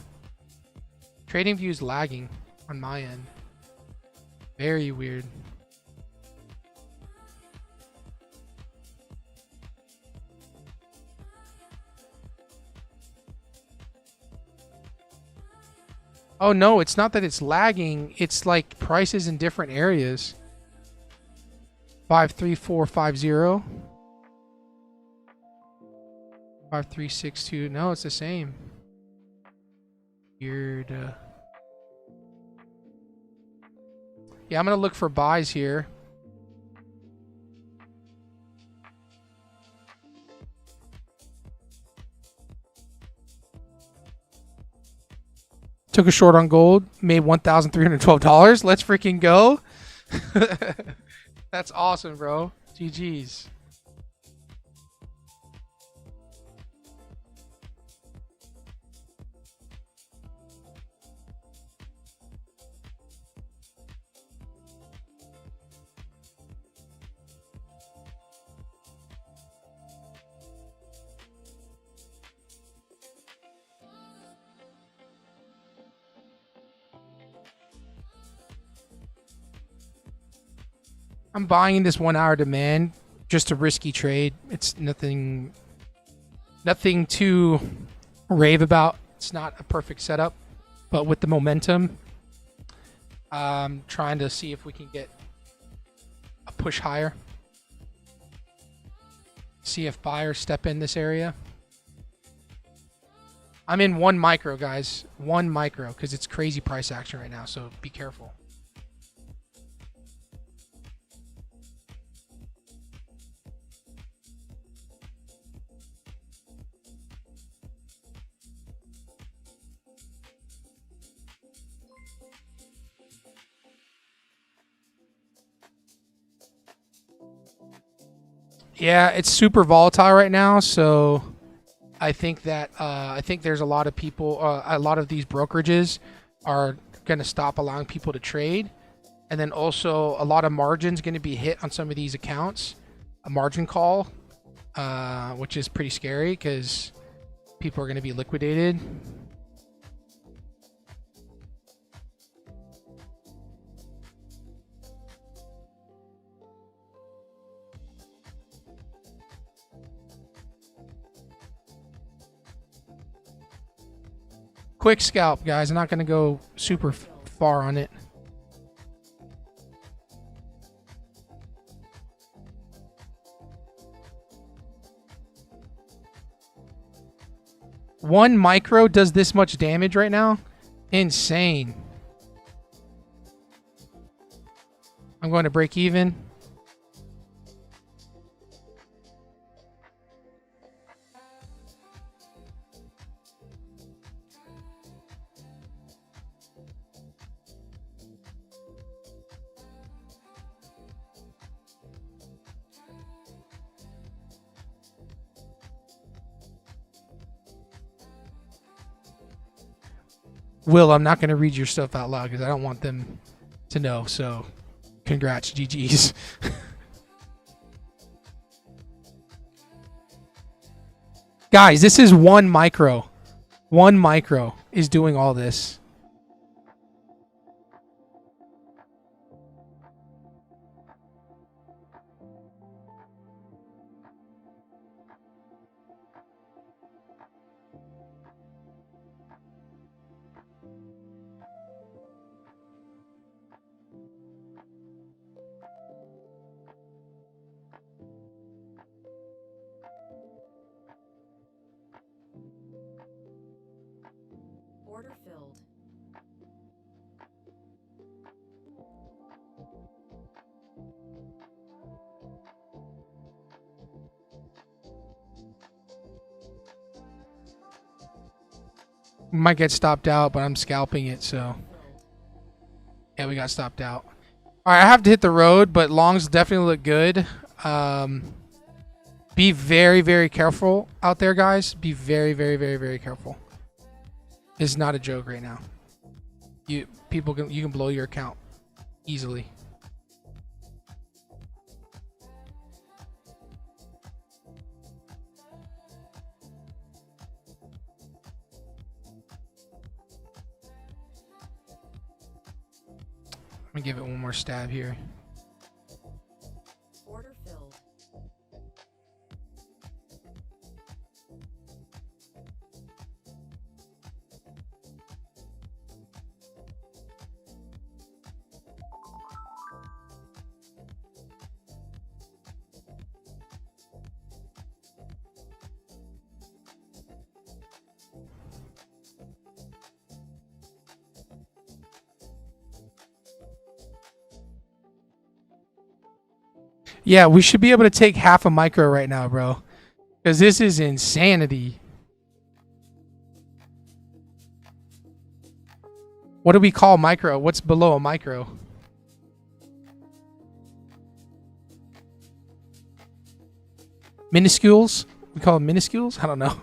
Trading view is lagging on my end. Very weird. Oh no, it's not that it's lagging. It's like prices in different areas. 53450. 5362. No, it's the same. Weird. Yeah, I'm gonna look for buys here. Took a short on gold, made $1,312. Let's freaking go. That's awesome, bro. GG's. I'm buying this 1 hour demand, just a risky trade. It's nothing to rave about. It's not a perfect setup, but with the momentum, trying to see if we can get a push higher. See if buyers step in this area. I'm in 1 micro, guys. 1 micro, because it's crazy price action right now, so be careful. Yeah, it's super volatile right now, so I think that there's a lot of people, a lot of these brokerages are going to stop allowing people to trade, and then also a lot of margins going to be hit on some of these accounts, a margin call, which is pretty scary because people are going to be liquidated. Quick scalp, guys. I'm not going to go super far on it. One micro does this much damage right now? Insane. I'm going to break even. Will, I'm not going to read your stuff out loud because I don't want them to know. So, congrats, GG's. Guys, this is one micro. One micro is doing all this. Order filled. Might get stopped out, but I'm scalping it, so. Yeah, we got stopped out. All right, I have to hit the road, but longs definitely look good. Be very, very careful out there, guys. Be very, very, very, very careful. It's not a joke right now. You can blow your account easily. Let me give it one more stab here. Order filled. Yeah, we should be able to take half a micro right now, bro. Because this is insanity. What do we call micro? What's below a micro? Minuscules? We call them minuscules? I don't know.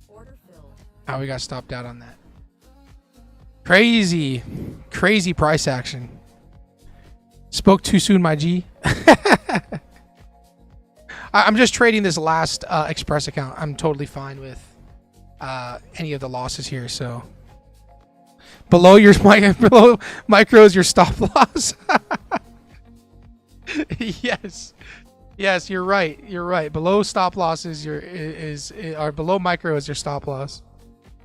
Order filled. Oh, we got stopped out on that. Crazy. Crazy price action. Spoke too soon, my G. I'm just trading this last Express account. I'm totally fine with any of the losses here. So below your below micro is your stop loss. Yes, yes, you're right. You're right. Below stop loss is or below micro is your stop loss.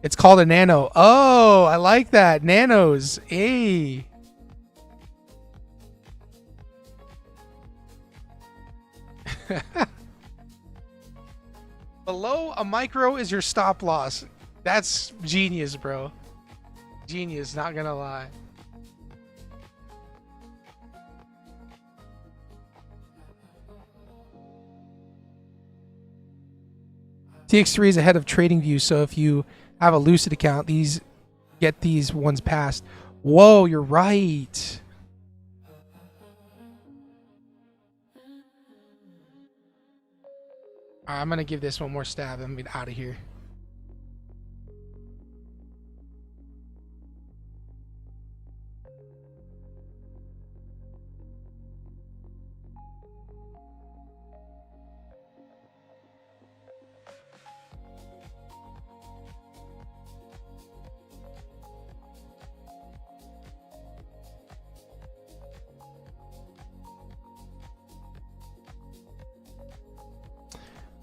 It's called a nano. Oh, I like that. Nanos. Hey. Below a micro is your stop loss. That's genius, bro. Genius, not gonna lie. TX3 is ahead of TradingView, so if you have a Lucid account, get these ones passed. Whoa, you're right. All right, I'm gonna give this one more stab and get out of here.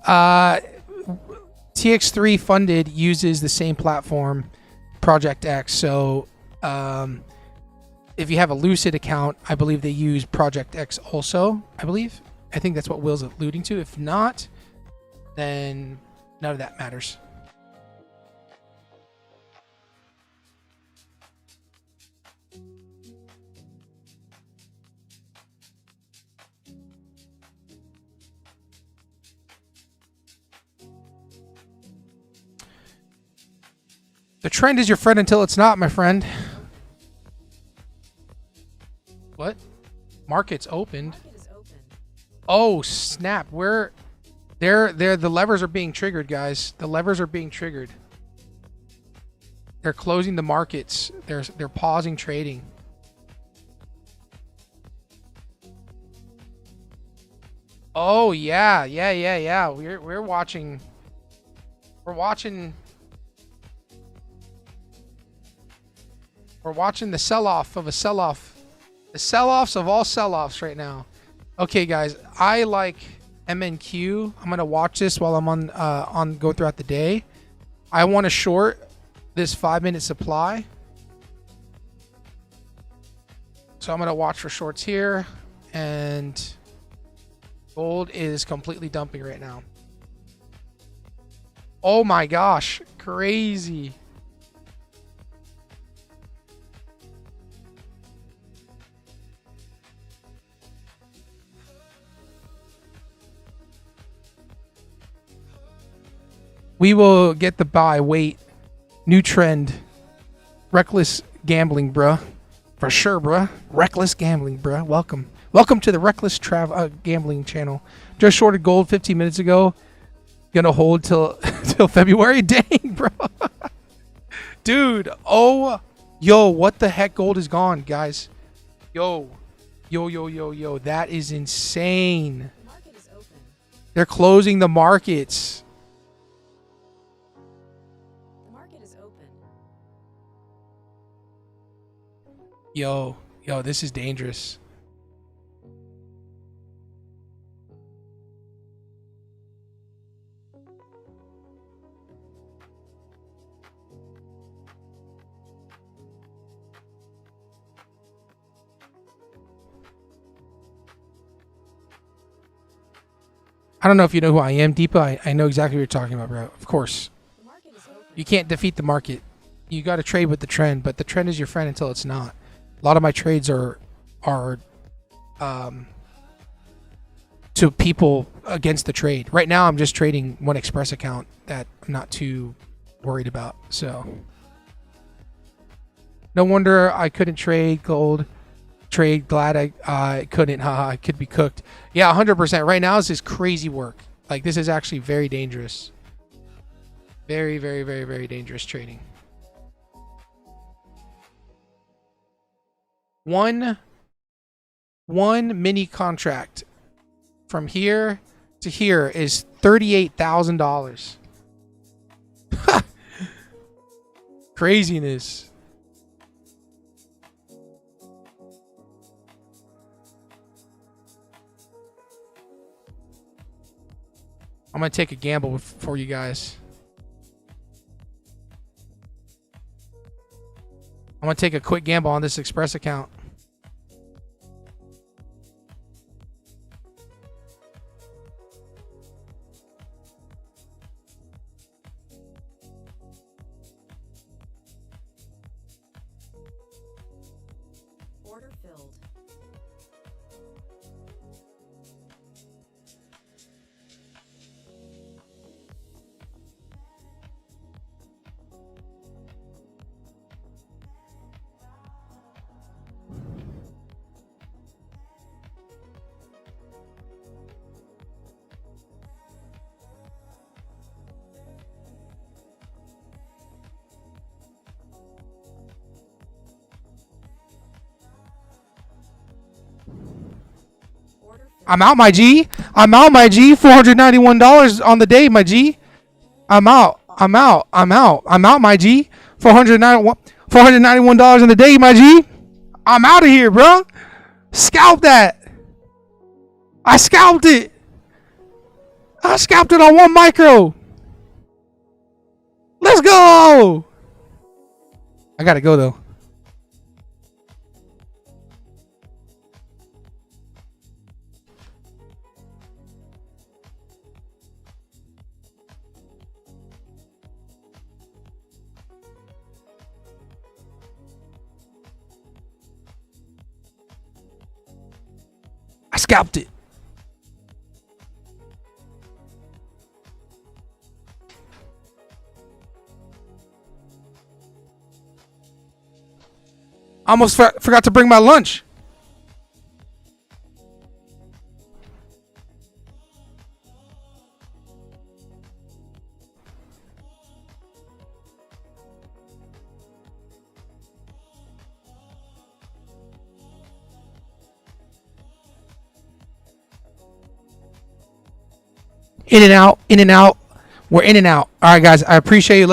TX3 funded uses the same platform, Project X. So if you have a Lucid account, I believe they use Project X also. I think that's what Will's alluding to. If not, then none of that matters. The trend is your friend until it's not, my friend. What? Markets opened. Market is open. Oh snap! Where? The levers are being triggered, guys. The levers are being triggered. They're closing the markets. They're pausing trading. Oh yeah. We're watching. We're watching the sell-off of a sell-off. The sell-offs of all sell-offs right now. Okay, guys, I like MNQ. I'm gonna watch this while I'm on go throughout the day. I want to short this 5-minute supply, so I'm gonna watch for shorts here. And gold is completely dumping right now. Oh my gosh, crazy. We will get the buy. Wait. New trend. Reckless gambling, bruh. For sure, bruh. Reckless gambling, bruh. Welcome. Welcome to the Reckless Gambling channel. Just shorted gold 15 minutes ago. Gonna hold till February. Dang, bro. Dude. Oh. Yo, what the heck? Gold is gone, guys. Yo. That is insane. Market is open. They're closing the markets. The market is open. Yo, this is dangerous. I don't know if you know who I am, Deepa. I know exactly what you're talking about, bro. Of course. The market is open. You can't defeat the market. You got to trade with the trend, but the trend is your friend until it's not. A lot of my trades are to people against the trade. Right now, I'm just trading one Express account that I'm not too worried about. So, no wonder I couldn't trade gold. Glad I couldn't. I could be cooked. Yeah, 100%. Right now, this is crazy work. Like, this is actually very dangerous. Very, very, very, very dangerous trading. One mini contract from here to here is $38,000. Craziness. I'm going to take a gamble for you guys. I'm going to take a quick gamble on this Express account. Order filled. Order filled. I'm out, my G. I'm out, my G. $491 on the day, my G. I'm out, my G. $491 on the day, my G. I'm out of here, bro. Scalp that. I scalped it. I scalped it on 1 micro. Let's go. I gotta go though. I scalped it. Almost forgot to bring my lunch. In and out, in and out. We're in and out. All right, guys. I appreciate you.